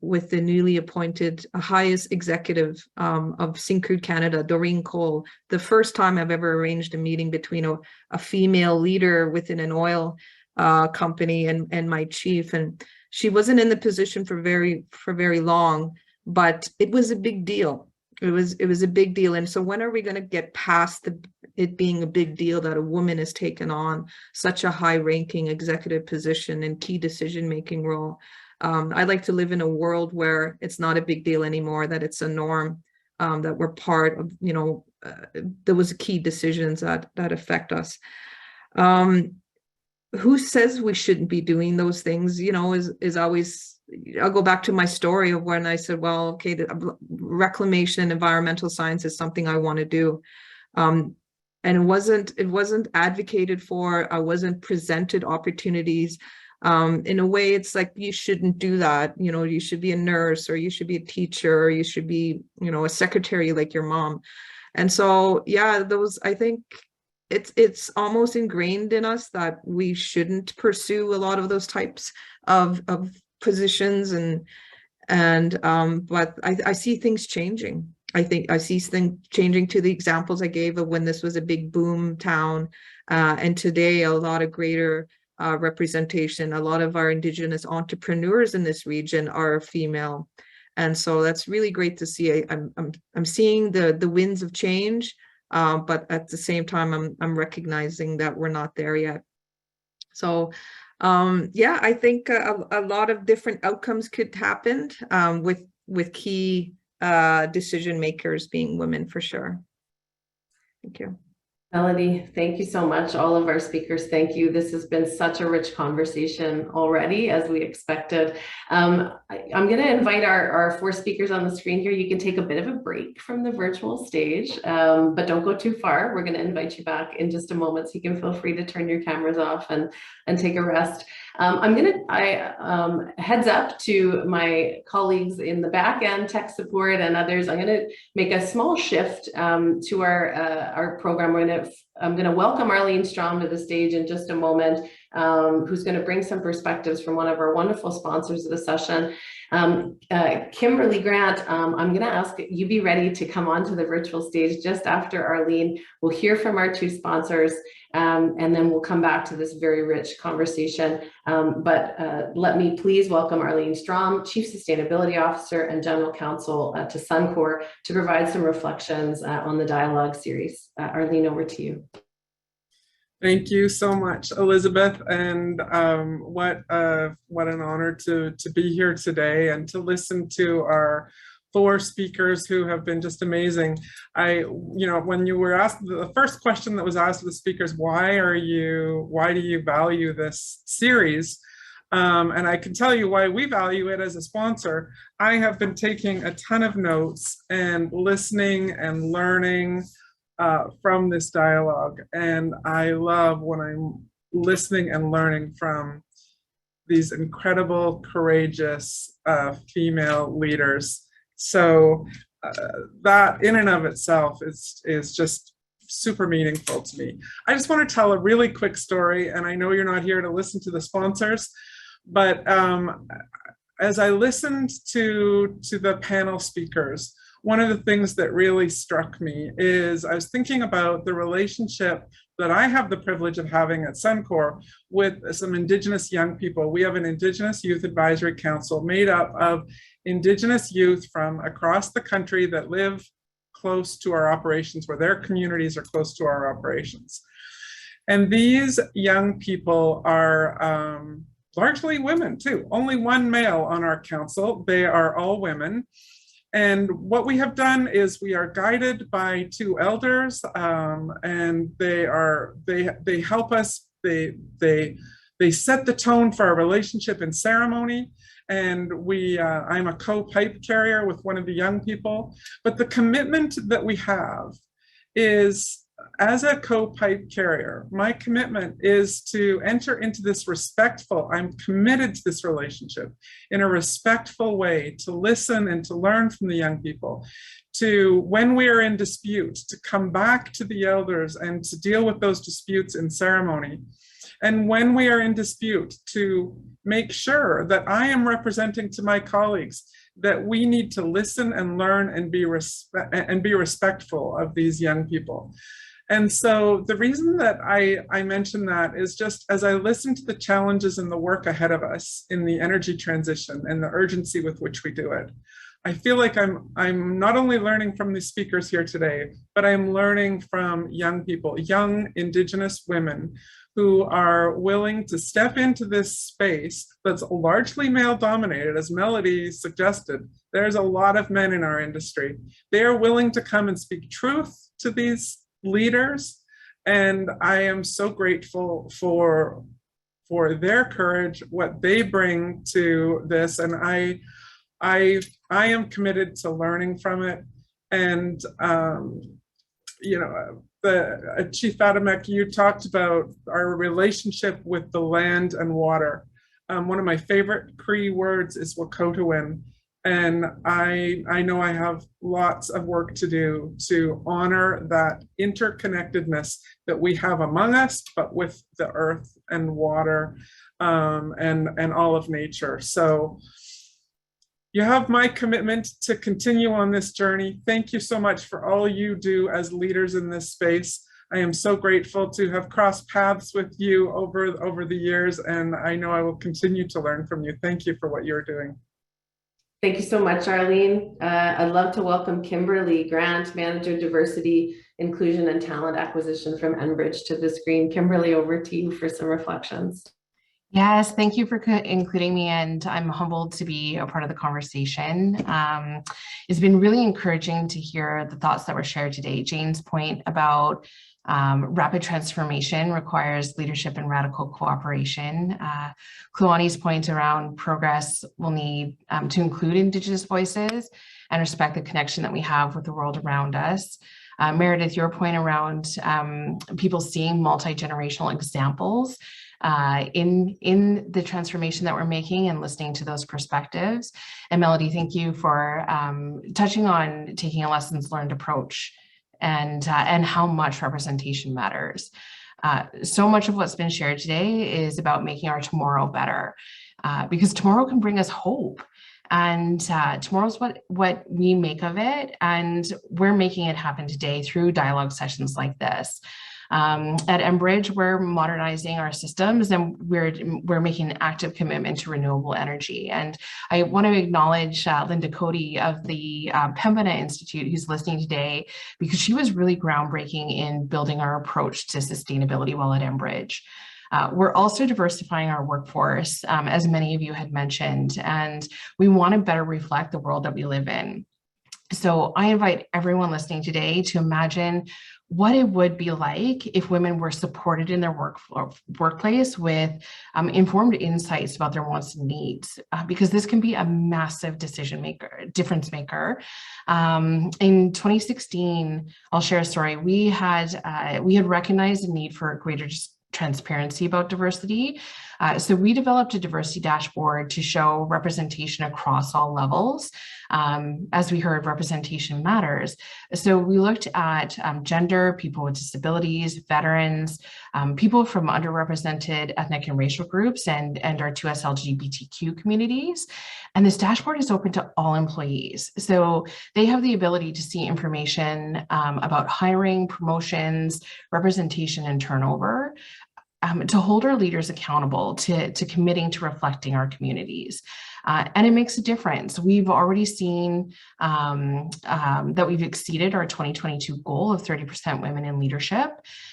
with the newly appointed highest executive of Syncrude Canada, Doreen Cole. The first time I've ever arranged a meeting between a female leader within an oil company and my chief. And she wasn't in the position for very long, but it was a big deal. It was a big deal. And so when are we going to get past it being a big deal that a woman has taken on such a high-ranking executive position and key decision-making role? I'd like to live in a world where it's not a big deal anymore, that it's a norm, that we're part of, there was key decisions that affect us. Who says we shouldn't be doing those things, is always, I'll go back to my story of when I said, well, okay, the reclamation and environmental science is something I want to do. And it wasn't advocated for, I wasn't presented opportunities. In a way, it's like, you shouldn't do that. You should be a nurse, or you should be a teacher, or you should be, a secretary like your mom. And so, yeah, I think it's almost ingrained in us that we shouldn't pursue a lot of those types of positions, but I see things changing. I think I see things changing to the examples I gave of when this was a big boom town, and today a lot of greater representation. A lot of our Indigenous entrepreneurs in this region are female, and so that's really great to see. I'm seeing the winds of change, but at the same time, I'm recognizing that we're not there yet. So yeah, I think a lot of different outcomes could happen with key decision makers being women, for sure. Thank you. Melody, thank you so much. All of our speakers, thank you. This has been such a rich conversation already, as we expected. I'm going to invite our 4 speakers on the screen here. You can take a bit of a break from the virtual stage, but don't go too far. We're going to invite you back in just a moment, so you can feel free to turn your cameras off and take a rest. Heads up to my colleagues in the back end, tech support and others. I'm going to make a small shift to our program. I'm going to welcome Arlene Strom to the stage in just a moment, who's going to bring some perspectives from one of our wonderful sponsors of the session. Kimberly Grant, I'm going to ask that you be ready to come onto the virtual stage just after Arlene. We'll hear from our 2 sponsors, and then we'll come back to this very rich conversation. But let me please welcome Arlene Strom, Chief Sustainability Officer and General Counsel to Suncor, to provide some reflections on the dialogue series. Arlene, over to you. Thank you so much, Elizabeth, and what an honor to be here today and to listen to our 4 speakers who have been just amazing. When you were asked, the first question that was asked of the speakers, why do you value this series? And I can tell you why we value it as a sponsor. I have been taking a ton of notes and listening and learning from this dialogue. And I love when I'm listening and learning from these incredible, courageous female leaders. So that in and of itself is just super meaningful to me. I just want to tell a really quick story, and I know you're not here to listen to the sponsors, but as I listened to the panel speakers, one of the things that really struck me is I was thinking about the relationship that I have the privilege of having at Suncor with some Indigenous young people. We have an Indigenous Youth Advisory Council made up of Indigenous youth from across the country that live close to our operations, where their communities are close to our operations. And these young people are largely women too. Only 1 male on our council. They are all women. And what we have done is we are guided by 2 elders, and they help us. They set the tone for our relationship in ceremony. And I'm a co-pipe carrier with one of the young people. But the commitment that we have is, as a co-pipe carrier, my commitment is to enter into this I'm committed to this relationship in a respectful way, to listen and to learn from the young people, to, when we are in dispute, to come back to the elders and to deal with those disputes in ceremony. And when we are in dispute, to make sure that I am representing to my colleagues that we need to listen and learn and be respectful of these young people. And so the reason that I mention that is just as I listen to the challenges and the work ahead of us in the energy transition and the urgency with which we do it, I feel like I'm not only learning from the speakers here today, but I'm learning from young people, young Indigenous women who are willing to step into this space that's largely male dominated, as Melody suggested. There's a lot of men in our industry. They are willing to come and speak truth to these leaders. And I am so grateful for their courage, what they bring to this. And I am committed to learning from it. And, you know, Chief Adamek, you talked about our relationship with the land and water. One of my favorite Cree words is Wakotowin. And I know I have lots of work to do to honor that interconnectedness that we have among us, but with the earth and water and all of nature. So you have my commitment to continue on this journey. Thank you so much for all you do as leaders in this space. I am so grateful to have crossed paths with you over the years, and I know I will continue to learn from you. Thank you for what you're doing. Thank you so much, Arlene. I'd love to welcome Kimberly Grant, Manager Diversity, Inclusion and Talent Acquisition from Enbridge to the screen. Kimberly, over to you for some reflections. Yes, thank you for including me, and I'm humbled to be a part of the conversation. It's been really encouraging to hear the thoughts that were shared today. Jane's point about rapid transformation requires leadership and radical cooperation. Kluani's point around progress will need to include Indigenous voices and respect the connection that we have with the world around us. Meredith, your point around people seeing multi-generational examples in the transformation that we're making and listening to those perspectives. And Melody, thank you for touching on taking a lessons learned approach and how much representation matters. So much of what's been shared today is about making our tomorrow better, because tomorrow can bring us hope. And tomorrow's what we make of it, and we're making it happen today through dialogue sessions like this. At Enbridge, we're modernizing our systems, and we're making an active commitment to renewable energy. And I want to acknowledge Linda Cody of the Pembina Institute, who's listening today, because she was really groundbreaking in building our approach to sustainability while at Enbridge. We're also diversifying our workforce, as many of you had mentioned, and we want to better reflect the world that we live in. So I invite everyone listening today to imagine what it would be like if women were supported in their workplace with informed insights about their wants and needs, because this can be a massive difference maker. In 2016, I'll share a story. We had recognized the need for greater transparency about diversity. So we developed a diversity dashboard to show representation across all levels. As we heard, representation matters. So we looked at gender, people with disabilities, veterans, people from underrepresented ethnic and racial groups, and our 2S LGBTQ communities. And this dashboard is open to all employees. So they have the ability to see information about hiring, promotions, representation, and turnover, to hold our leaders accountable to committing to reflecting our communities. And it makes a difference. We've already seen that we've exceeded our 2022 goal of 30% women in leadership.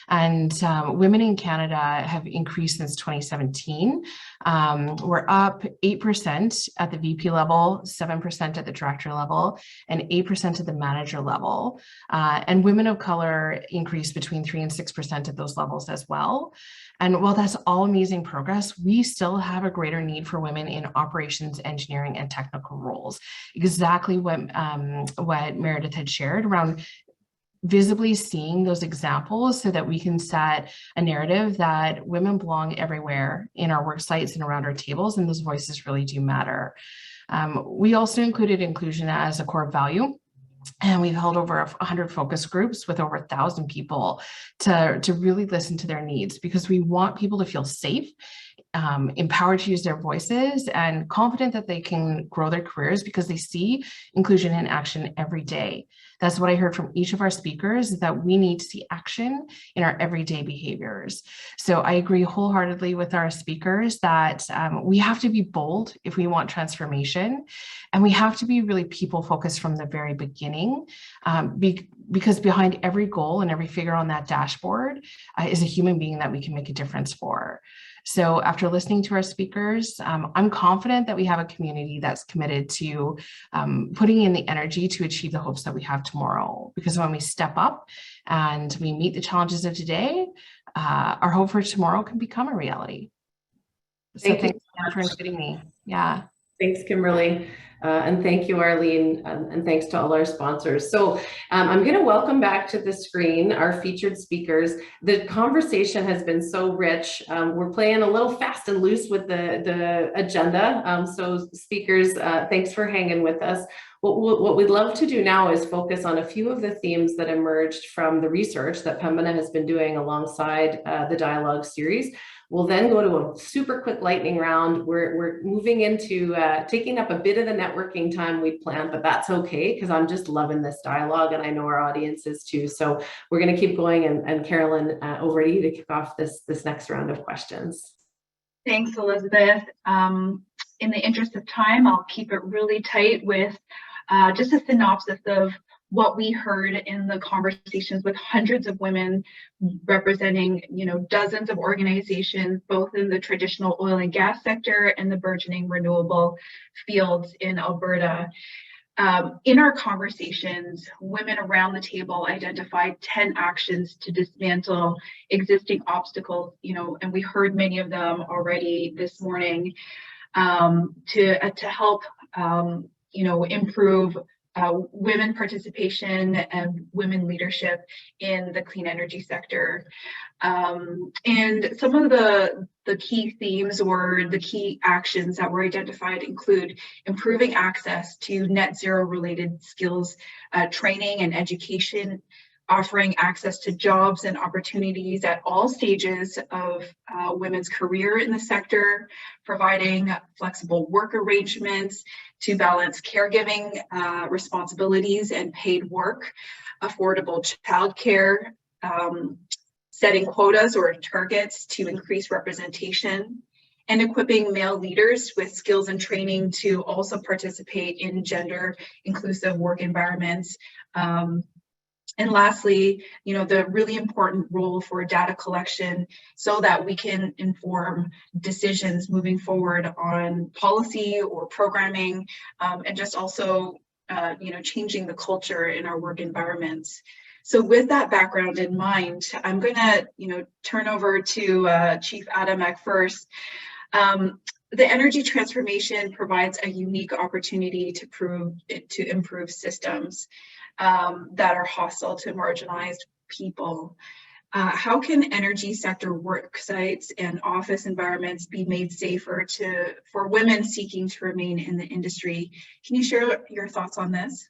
And women in Canada have increased since 2017. We're up 8% at the VP level, 7% at the director level, and 8% at the manager level. And women of color increased between 3 and 6% at those levels as well. And while that's all amazing progress, we still have a greater need for women in operations, engineering, and technical roles. Exactly what Meredith had shared around visibly seeing those examples so that we can set a narrative that women belong everywhere in our work sites and around our tables, and those voices really do matter. We also included inclusion as a core value. And we've held over 100 focus groups with over 1,000 people to really listen to their needs, because we want people to feel safe empowered to use their voices and confident that they can grow their careers because they see inclusion in action every day. That's what I heard from each of our speakers, is that we need to see action in our everyday behaviors. So I agree wholeheartedly with our speakers that we have to be bold if we want transformation, and we have to be really people focused from the very beginning, because behind every goal and every figure on that dashboard is a human being that we can make a difference for. So after listening to our speakers, I'm confident that we have a community that's committed to putting in the energy to achieve the hopes that we have tomorrow. Because when we step up and we meet the challenges of today, our hope for tomorrow can become a reality. So thanks for inviting me. Yeah. Thanks, Kimberly. And thank you, Arlene, and thanks to all our sponsors. So I'm going to welcome back to the screen our featured speakers. The conversation has been so rich. We're playing a little fast and loose with the agenda. So speakers, thanks for hanging with us. What we'd love to do now is focus on a few of the themes that emerged from the research that Pembina has been doing alongside the dialogue series. We'll then go to a super quick lightning round. We're moving into taking up a bit of the networking time we'd planned, but that's okay because I'm just loving this dialogue and I know our audience is too. So we're going to keep going, and Carolyn, over to you to kick off this next round of questions. Thanks, Elizabeth. In the interest of time, I'll keep it really tight with just a synopsis of what we heard in the conversations with hundreds of women representing, dozens of organizations, both in the traditional oil and gas sector and the burgeoning renewable fields in Alberta. In our conversations, women around the table identified 10 actions to dismantle existing obstacles, and we heard many of them already this morning, to help, improve women participation and women leadership in the clean energy sector. And some of the key themes or the key actions that were identified include improving access to net zero related skills, training and education, offering access to jobs and opportunities at all stages of women's career in the sector, providing flexible work arrangements to balance caregiving responsibilities and paid work, affordable childcare, setting quotas or targets to increase representation, and equipping male leaders with skills and training to also participate in gender inclusive work environments. And lastly, the really important role for data collection so that we can inform decisions moving forward on policy or programming, and just also, changing the culture in our work environments. So with that background in mind, I'm going to, turn over to Chief Adamek first. The energy transformation provides a unique opportunity to improve systems that are hostile to marginalized people. How can energy sector work sites and office environments be made safer for women seeking to remain in the industry? Can you share your thoughts on this?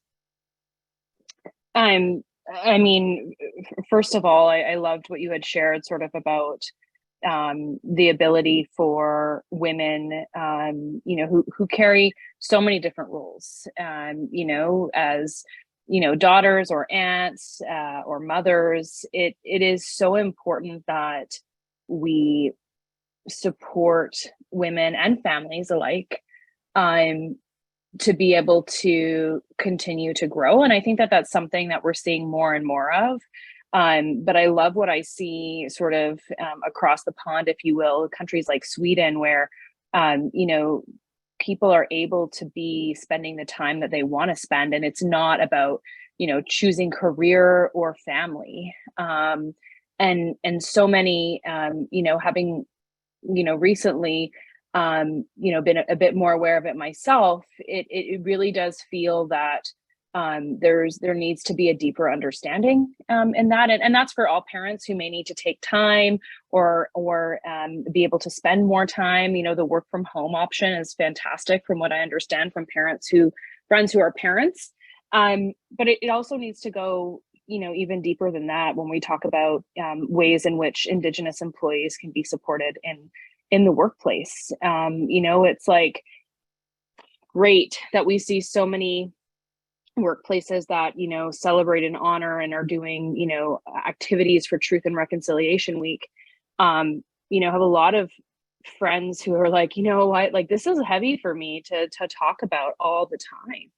First of all, I loved what you had shared sort of about the ability for women, who carry so many different roles, as daughters or aunts or mothers. It is so important that we support women and families alike to be able to continue to grow. And I think that that's something that we're seeing more and more of. But I love what I see sort of across the pond, if you will, countries like Sweden, where, people are able to be spending the time that they want to spend. And it's not about, choosing career or family. And so many, having, recently, been a bit more aware of it myself, it really does feel that there needs to be a deeper understanding in that, and that's for all parents who may need to take time or be able to spend more time. The work from home option is fantastic from what I understand from friends who are parents, but it also needs to go even deeper than that when we talk about ways in which Indigenous employees can be supported in the workplace. It's like great that we see so many workplaces that, celebrate and honor and are doing, activities for Truth and Reconciliation Week. Have a lot of friends who are like, what, like, this is heavy for me to talk about all the time.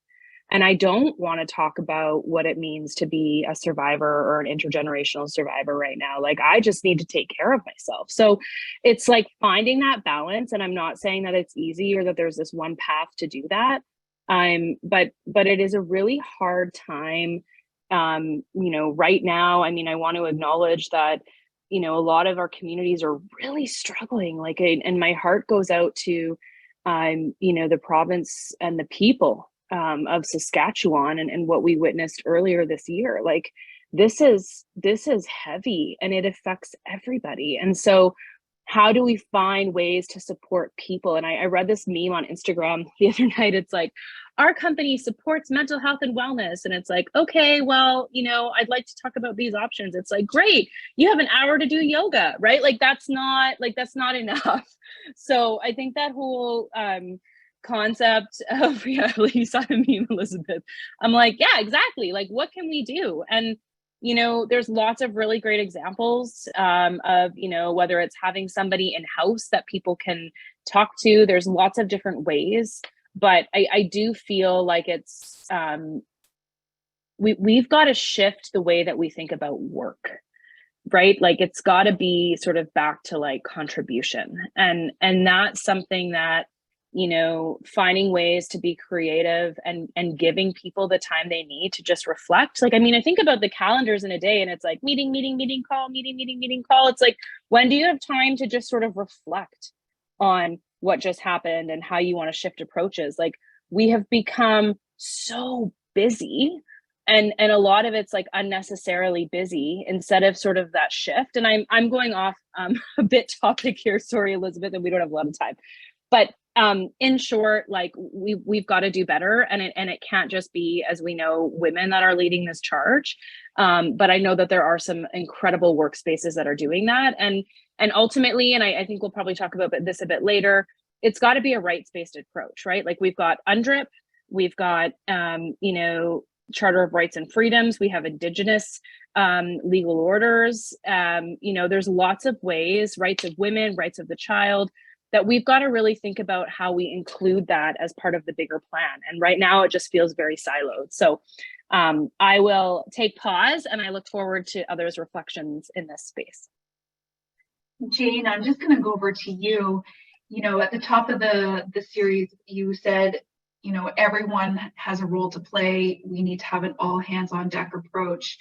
And I don't want to talk about what it means to be a survivor or an intergenerational survivor right now. Like, I just need to take care of myself. So it's like finding that balance. And I'm not saying that it's easy or that there's this one path to do that. But it is a really hard time, right now. I mean, I want to acknowledge that, a lot of our communities are really struggling. Like, and my heart goes out to, the province and the people of Saskatchewan and what we witnessed earlier this year. Like, this is heavy and it affects everybody. And so how do we find ways to support people? And I read this meme on Instagram the other night. It's like, our company supports mental health and wellness. And it's like, okay, well, I'd like to talk about these options. It's like, great, you have an hour to do yoga, right? Like, that's not enough. So I think that whole concept of, you saw the meme, Elizabeth. I'm like, yeah, exactly. Like, what can we do? And there's lots of really great examples of, whether it's having somebody in-house that people can talk to. There's lots of different ways, but I do feel like it's, we've got to shift the way that we think about work, right? Like, it's got to be sort of back to like contribution. And that's something that, finding ways to be creative and giving people the time they need to just reflect. Like, I mean, I think about the calendars in a day and it's like meeting, call, meeting, call. It's like, when do you have time to just sort of reflect on what just happened and how you want to shift approaches? Like, we have become so busy and a lot of it's like unnecessarily busy instead of sort of that shift. And I'm going off a bit topic here. Sorry, Elizabeth, and we don't have a lot of time. But in short, like, we've got to do better, and it can't just be, as we know, women that are leading this charge. But I know that there are some incredible workspaces that are doing that, and ultimately, and I think we'll probably talk about this a bit later. It's got to be a rights-based approach, right? Like, we've got UNDRIP, we've got Charter of Rights and Freedoms, we have Indigenous legal orders. There's lots of ways, rights of women, rights of the child, that we've got to really think about how we include that as part of the bigger plan. And right now it just feels very siloed. So I will take pause and I look forward to others' reflections in this space. Jane, I'm just going to go over to you. At the top of the series, you said, everyone has a role to play. We need to have an all hands on deck approach.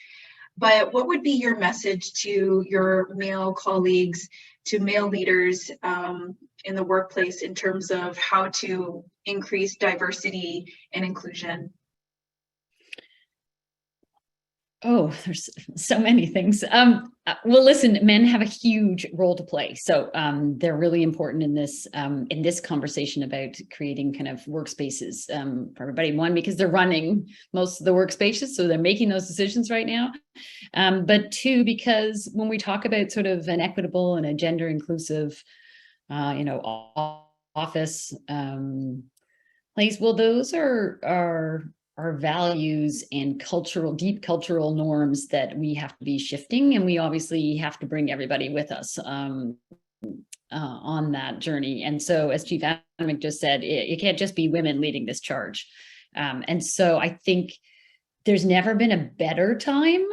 But what would be your message to your male colleagues, to male leaders in the workplace in terms of how to increase diversity and inclusion? Oh, there's so many things. Well, listen, men have a huge role to play. So they're really important in this conversation about creating kind of workspaces for everybody. One, because they're running most of the workspaces, so they're making those decisions right now. But two, because when we talk about sort of an equitable and a gender inclusive, office place, well, those are values and deep cultural norms that we have to be shifting, and we obviously have to bring everybody with us on that journey. And so, as Chief Amick just said, it can't just be women leading this charge. And so I think there's never been a better time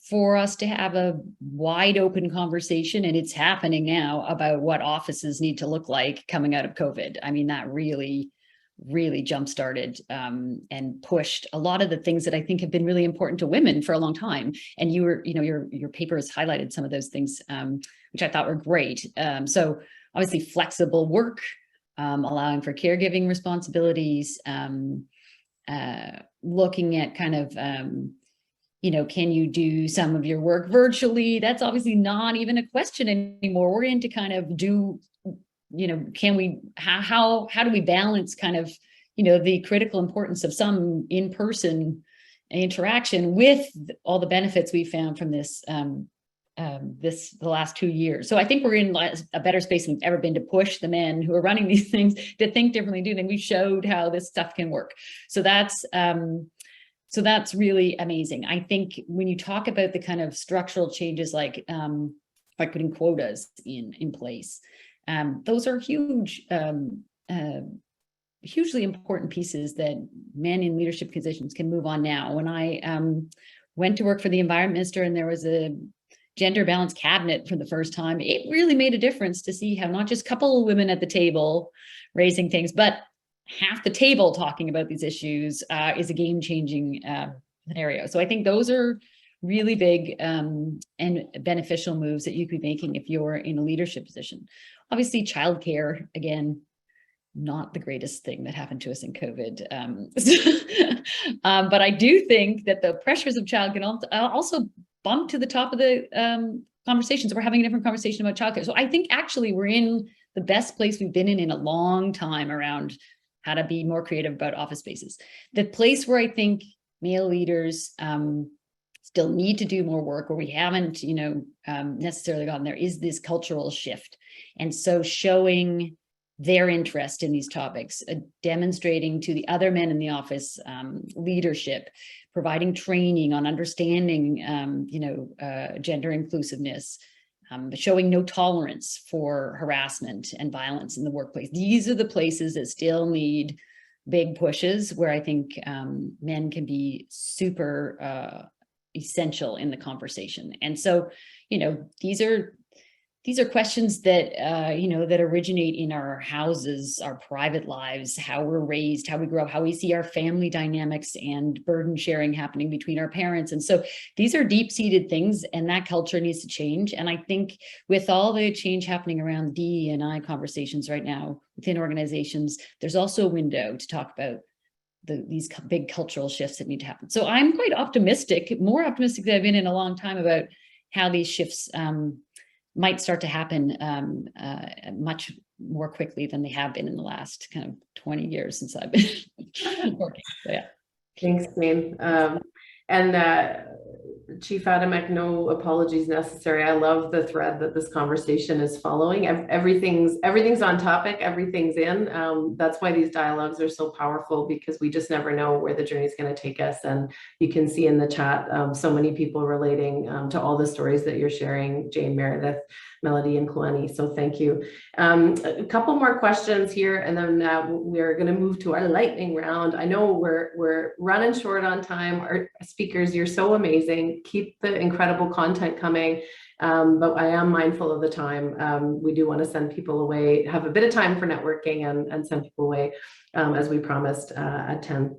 for us to have a wide open conversation, and it's happening now, about what offices need to look like coming out of COVID. I mean, that really jump-started and pushed a lot of the things that I think have been really important to women for a long time. And your paper has highlighted some of those things, which I thought were great. So obviously flexible work, allowing for caregiving responsibilities, looking at kind of, can you do some of your work virtually? That's obviously not even a question anymore. We're into kind of how do we balance kind of, the critical importance of some in-person interaction with all the benefits we found from this the last 2 years. So I think we're in a better space than we've ever been to push the men who are running these things to think differently, do them. We showed how this stuff can work. So that's really amazing. I think when you talk about the kind of structural changes like putting quotas in place, those are huge, hugely important pieces that men in leadership positions can move on now. When I went to work for the environment minister and there was a gender balanced cabinet for the first time, it really made a difference to see how not just a couple of women at the table raising things, but half the table talking about these issues is a game-changing scenario. So I think those are really big and beneficial moves that you could be making if you're in a leadership position. Obviously, childcare, again, not the greatest thing that happened to us in COVID. But I do think that the pressures of child can also bump to the top of the conversations. We're having a different conversation about childcare. So I think actually we're in the best place we've been in a long time around how to be more creative about office spaces. The place where I think male leaders still need to do more work, where we haven't, necessarily gotten there, is this cultural shift. And so showing their interest in these topics, demonstrating to the other men in the office leadership, providing training on understanding, gender inclusiveness, showing no tolerance for harassment and violence in the workplace. These are the places that still need big pushes, where I think men can be super essential in the conversation. And so, these are questions that, that originate in our houses, our private lives, how we're raised, how we grow up, how we see our family dynamics and burden sharing happening between our parents. And so these are deep-seated things, and that culture needs to change. And I think with all the change happening around DE&I conversations right now within organizations, there's also a window to talk about these big cultural shifts that need to happen. So I'm quite optimistic, more optimistic than I've been in a long time, about how these shifts might start to happen much more quickly than they have been in the last kind of 20 years since I've been working. So, yeah. Thanks, Jane. Chief Adamek, no apologies necessary. I love the thread that this conversation is following. Everything's on topic, everything's in. That's why these dialogues are so powerful, because we just never know where the journey is going to take us. And you can see in the chat so many people relating to all the stories that you're sharing, Jane, Meredith, Melody, and Kulani. So thank you. A couple more questions here, and then we're going to move to our lightning round. I know we're running short on time. Our speakers, you're so amazing. Keep the incredible content coming, but I am mindful of the time. We do want to send people away, have a bit of time for networking, and send people away as we promised at 10.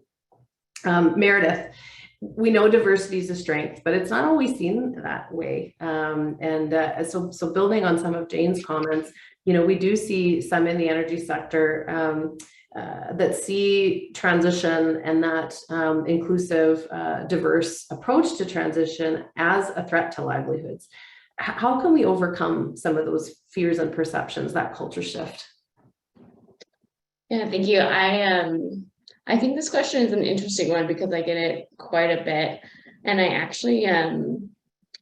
Meredith, we know diversity is a strength, but it's not always seen that way. So building on some of Jane's comments, we do see some in the energy sector that see transition and that inclusive, diverse approach to transition as a threat to livelihoods. How can we overcome some of those fears and perceptions, that culture shift? Yeah, thank you. I think this question is an interesting one because I get it quite a bit. And I actually, I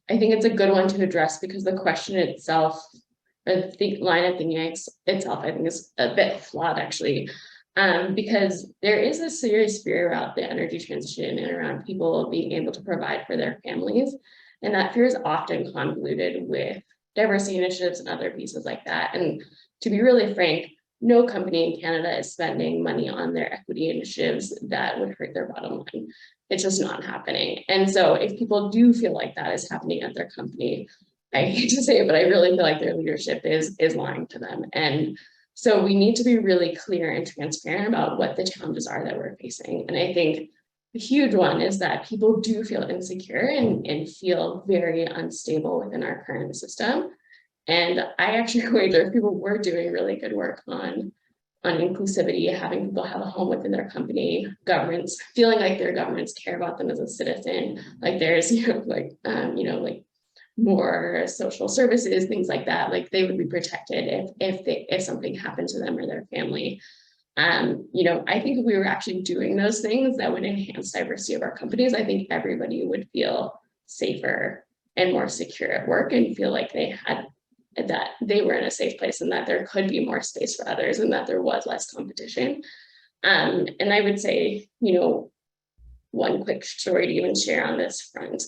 think it's a good one to address, because the question itself, or the line of thinking itself, I think is a bit flawed, actually. Because there is a serious fear about the energy transition and around people being able to provide for their families. And that fear is often convoluted with diversity initiatives and other pieces like that. And to be really frank, no company in Canada is spending money on their equity initiatives that would hurt their bottom line. It's just not happening. And so if people do feel like that is happening at their company, I hate to say it, but I really feel like their leadership is lying to them. And so we need to be really clear and transparent about what the challenges are that we're facing. And I think the huge one is that people do feel insecure and feel very unstable within our current system. And I actually wager people were doing really good work on inclusivity, having people have a home within their company, governments feeling like their governments care about them as a citizen, like there's like more social services, things like that, like they would be protected if something happened to them or their family. I think if we were actually doing those things that would enhance diversity of our companies, I think everybody would feel safer and more secure at work and feel like that they were in a safe place and that there could be more space for others and that there was less competition. And I would say, one quick story to even share on this front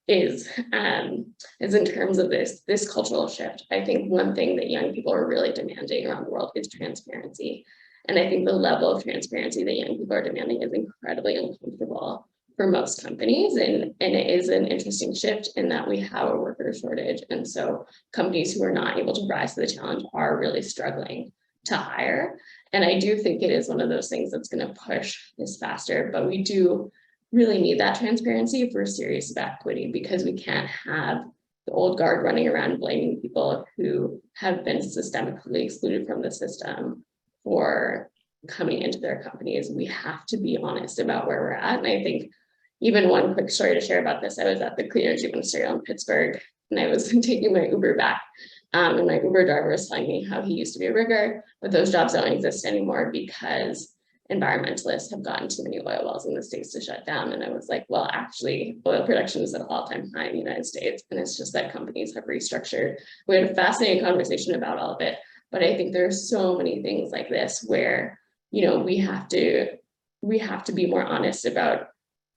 is in terms of this cultural shift. I think one thing that young people are really demanding around the world is transparency. And I think the level of transparency that young people are demanding is incredibly uncomfortable for most companies. And it is an interesting shift in that we have a worker shortage. And so companies who are not able to rise to the challenge are really struggling to hire. And I do think it is one of those things that's going to push this faster, but we do really need that transparency if we're serious about equity, because we can't have the old guard running around blaming people who have been systemically excluded from the system for coming into their companies. We have to be honest about where we're at. And I think even one quick story to share about this, I was at the Clean Energy Ministerial in Pittsburgh, and I was taking my Uber back. And my Uber driver was telling me how he used to be a rigger, but those jobs don't exist anymore because environmentalists have gotten too many oil wells in the States to shut down. And I was like, well, actually, oil production is at an all-time high in the United States. And it's just that companies have restructured. We had a fascinating conversation about all of it. But I think there are so many things like this where, we have to be more honest about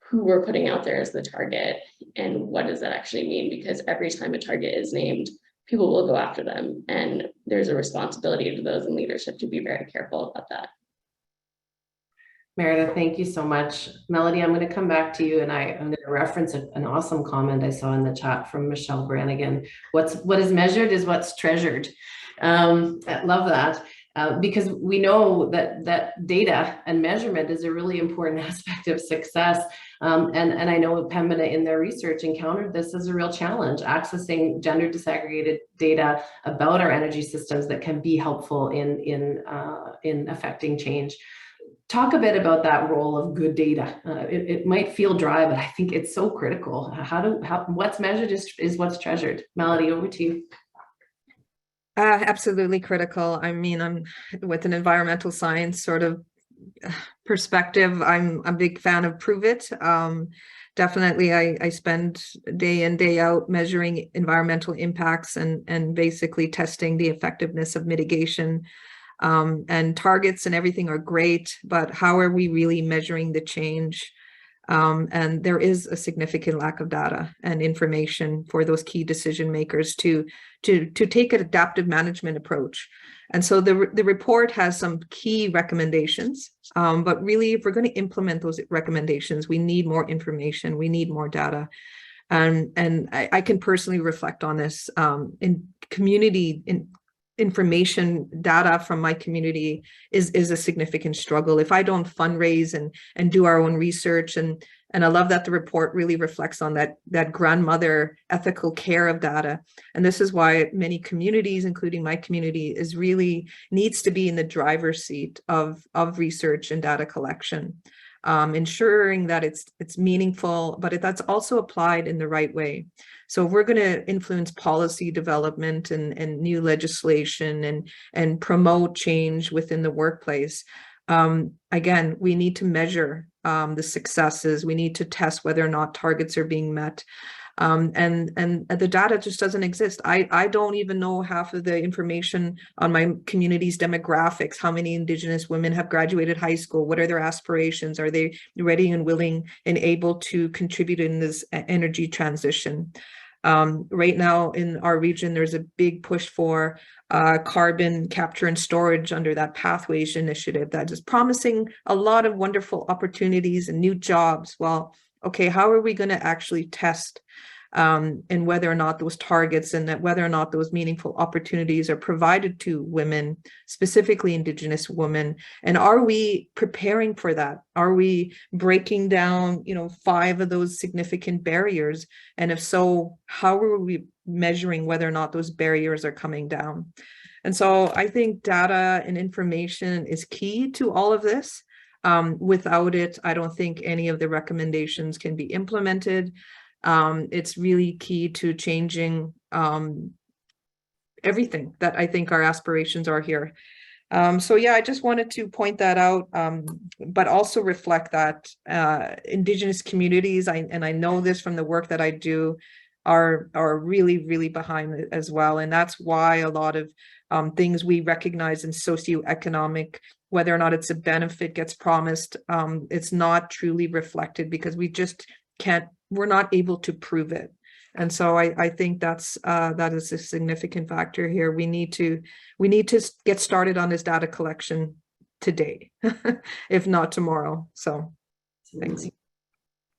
who we're putting out there as the target and what does that actually mean? Because every time a target is named, people will go after them. And there's a responsibility to those in leadership to be very careful about that. Meredith, thank you so much. Melody, I'm going to come back to you, and I'm going to reference an awesome comment I saw in the chat from Michelle Brannigan. What is measured is what's treasured. I love that. Because we know that data and measurement is a really important aspect of success. And I know Pembina in their research encountered this as a real challenge, accessing gender disaggregated data about our energy systems that can be helpful in affecting change. Talk a bit about that role of good data. It might feel dry, but I think it's so critical. What's measured is what's treasured. Melody, over to you. Absolutely critical. I mean, I'm with an environmental science sort of perspective. I'm a big fan of Prove It. Definitely, I spend day in, day out measuring environmental impacts and basically testing the effectiveness of mitigation. And targets and everything are great, but how are we really measuring the change? And there is a significant lack of data and information for those key decision makers to take an adaptive management approach. And so the report has some key recommendations, but really, if we're going to implement those recommendations, we need more information, we need more data. And I can personally reflect on this in community information data from my community is a significant struggle. If I don't fundraise and do our own research, and I love that the report really reflects on that grandmother ethical care of data. And this is why many communities, including my community, needs to be in the driver's seat of research and data collection, ensuring that it's meaningful, but that's also applied in the right way. So if we're going to influence policy development and new legislation and promote change within the workplace, again, we need to measure the successes. We need to test whether or not targets are being met. And the data just doesn't exist. I don't even know half of the information on my community's demographics. How many Indigenous women have graduated high school? What are their aspirations? Are they ready and willing and able to contribute in this energy transition? Right now in our region, there's a big push for carbon capture and storage under that Pathways initiative that is promising a lot of wonderful opportunities and new jobs. Well, okay, how are we going to actually test and whether or not those targets and that whether or not those meaningful opportunities are provided to women, specifically Indigenous women? And are we preparing for that? Are we breaking down, 5 of those significant barriers? And if so, how are we measuring whether or not those barriers are coming down? And so I think data and information is key to all of this. Without it, I don't think any of the recommendations can be implemented. It's really key to changing everything that I think our aspirations are here. So yeah, I just wanted to point that out, but also reflect that Indigenous communities, and I know this from the work that I do, are really, really behind it as well. And that's why a lot of things we recognize in socioeconomic, whether or not it's a benefit gets promised, it's not truly reflected because we just we're not able to prove it. And so I think that is a significant factor here. We need to get started on this data collection today, if not tomorrow. So thanks.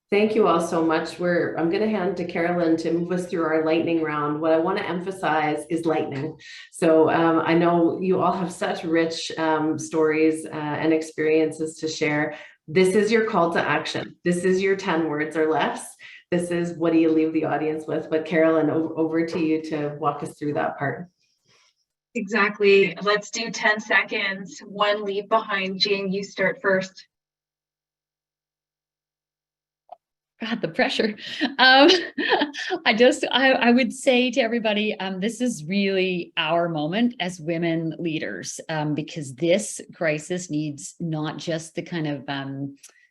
Thank you all so much. I'm going to hand to Carolyn to move us through our lightning round. What I want to emphasize is lightning. So I know you all have such rich stories and experiences to share. This is your call to action. This is your 10 words or less. This is what do you leave the audience with? But Carolyn, over to you to walk us through that part. Exactly. Let's do 10 seconds. One leave behind. Jane, you start first. God, the pressure. I would say to everybody, this is really our moment as women leaders, because this crisis needs not just the kind of,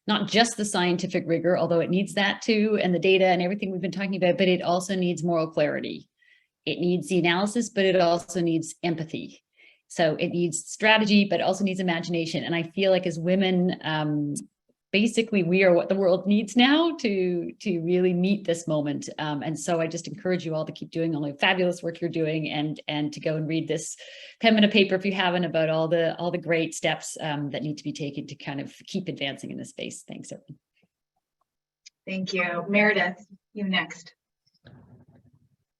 not just the scientific rigor, although it needs that too, and the data and everything we've been talking about, but it also needs moral clarity. It needs the analysis, but it also needs empathy. So it needs strategy, but it also needs imagination. And I feel like as women, basically, we are what the world needs now to really meet this moment. And so I just encourage you all to keep doing all the fabulous work you're doing and to go and read this Pembina paper if you haven't, about all the great steps that need to be taken to kind of keep advancing in this space. Thanks, everyone. Thank you. Meredith, you next.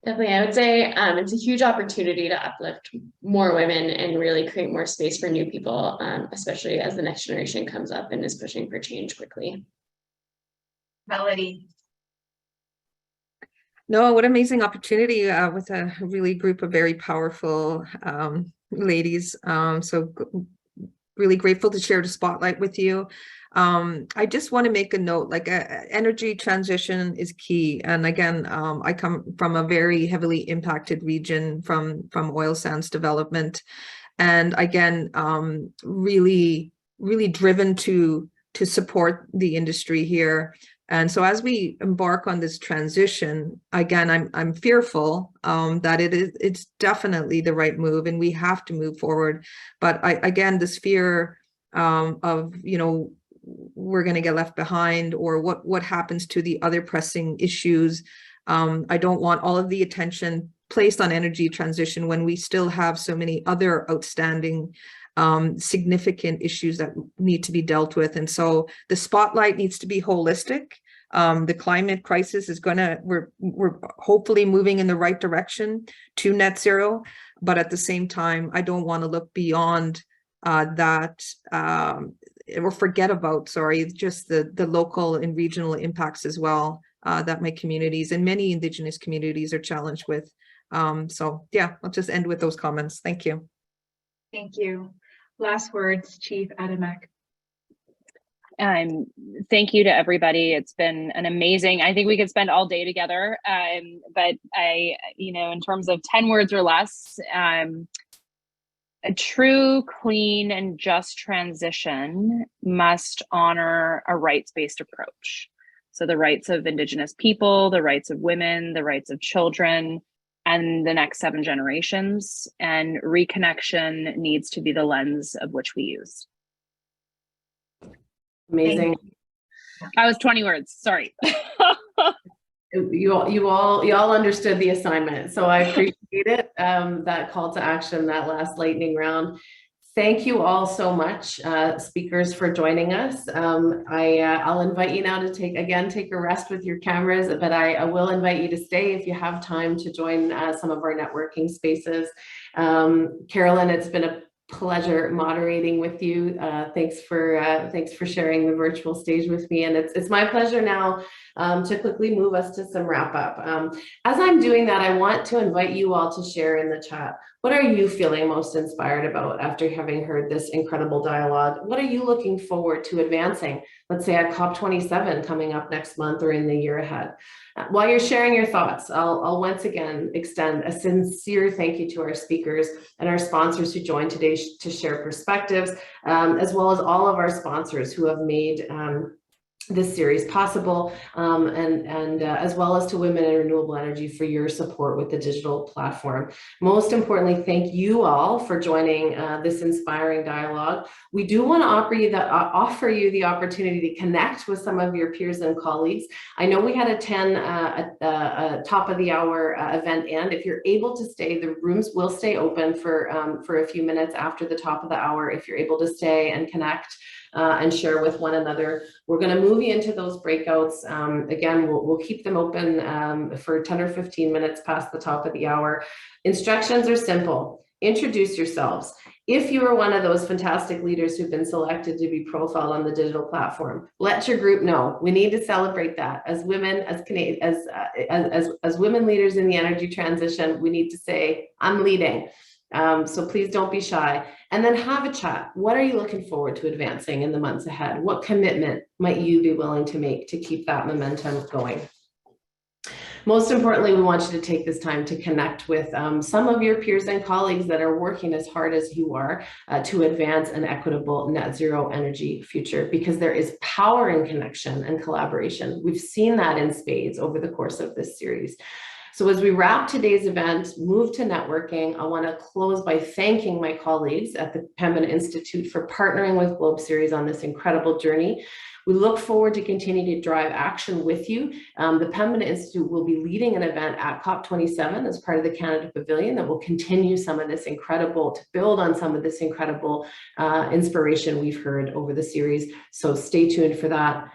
Definitely, I would say it's a huge opportunity to uplift more women and really create more space for new people, especially as the next generation comes up and is pushing for change quickly. Melody. No, what amazing opportunity with a really group of very powerful ladies. So really grateful to share the spotlight with you. I just want to make a note, like energy transition is key. And again, I come from a very heavily impacted region from oil sands development. And again, really driven to support the industry here. And so as we embark on this transition, again, I'm fearful that it's definitely the right move and we have to move forward. But again, this fear of, we're going to get left behind, or what happens to the other pressing issues. I don't want all of the attention placed on energy transition when we still have so many other outstanding significant issues that need to be dealt with. And so the spotlight needs to be holistic. The climate crisis is we're hopefully moving in the right direction to net zero, but at the same time, I don't want to look beyond that or forget about, just the local and regional impacts as well that my communities and many Indigenous communities are challenged with. So yeah, I'll just end with those comments. Thank you. Thank you. Last words, Chief Adamek. Thank you to everybody. It's been an amazing, I think we could spend all day together. But in terms of 10 words or less, a true, clean, and just transition must honor a rights-based approach. So the rights of Indigenous people, the rights of women, the rights of children, and the next 7 generations. And reconnection needs to be the lens of which we use. Amazing. That was 20 words, sorry. You all understood the assignment, so I appreciate it. That call to action, that last lightning round. Thank you all so much, speakers, for joining us. I'll invite you now to take a rest with your cameras, but I will invite you to stay if you have time to join some of our networking spaces. Carolyn, it's been a pleasure moderating with you. Thanks for sharing the virtual stage with me, and it's my pleasure now to quickly move us to some wrap up. As I'm doing that, I want to invite you all to share in the chat. What are you feeling most inspired about after having heard this incredible dialogue? What are you looking forward to advancing, let's say at COP27 coming up next month or in the year ahead? While you're sharing your thoughts, I'll once again extend a sincere thank you to our speakers and our sponsors who joined today to share perspectives, as well as all of our sponsors who have made this series possible, and as well as to Women in Renewable Energy for your support with the digital platform. Most importantly, thank you all for joining this inspiring dialogue. We do want to offer you the opportunity to connect with some of your peers and colleagues. I know we had a top of the hour event end. If you're able to stay, the rooms will stay open for a few minutes after the top of the hour. If you're able to stay and connect and share with one another. We're going to move you into those breakouts. Again, we'll keep them open for 10 or 15 minutes past the top of the hour. Instructions are simple. Introduce yourselves. If you are one of those fantastic leaders who've been selected to be profiled on the digital platform, let your group know. We need to celebrate that. As women, as women leaders in the energy transition, we need to say, I'm leading. So please don't be shy. And then have a chat. What are you looking forward to advancing in the months ahead? What commitment might you be willing to make to keep that momentum going? Most importantly, we want you to take this time to connect with some of your peers and colleagues that are working as hard as you are to advance an equitable net zero energy future, because there is power in connection and collaboration. We've seen that in spades over the course of this series. So as we wrap today's event, move to networking, I want to close by thanking my colleagues at the Pembina Institute for partnering with Globe Series on this incredible journey. We look forward to continuing to drive action with you. The Pembina Institute will be leading an event at COP27 as part of the Canada Pavilion that will continue some of this incredible, to build on some of this incredible inspiration we've heard over the series. So stay tuned for that.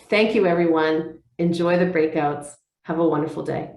Thank you, everyone. Enjoy the breakouts. Have a wonderful day.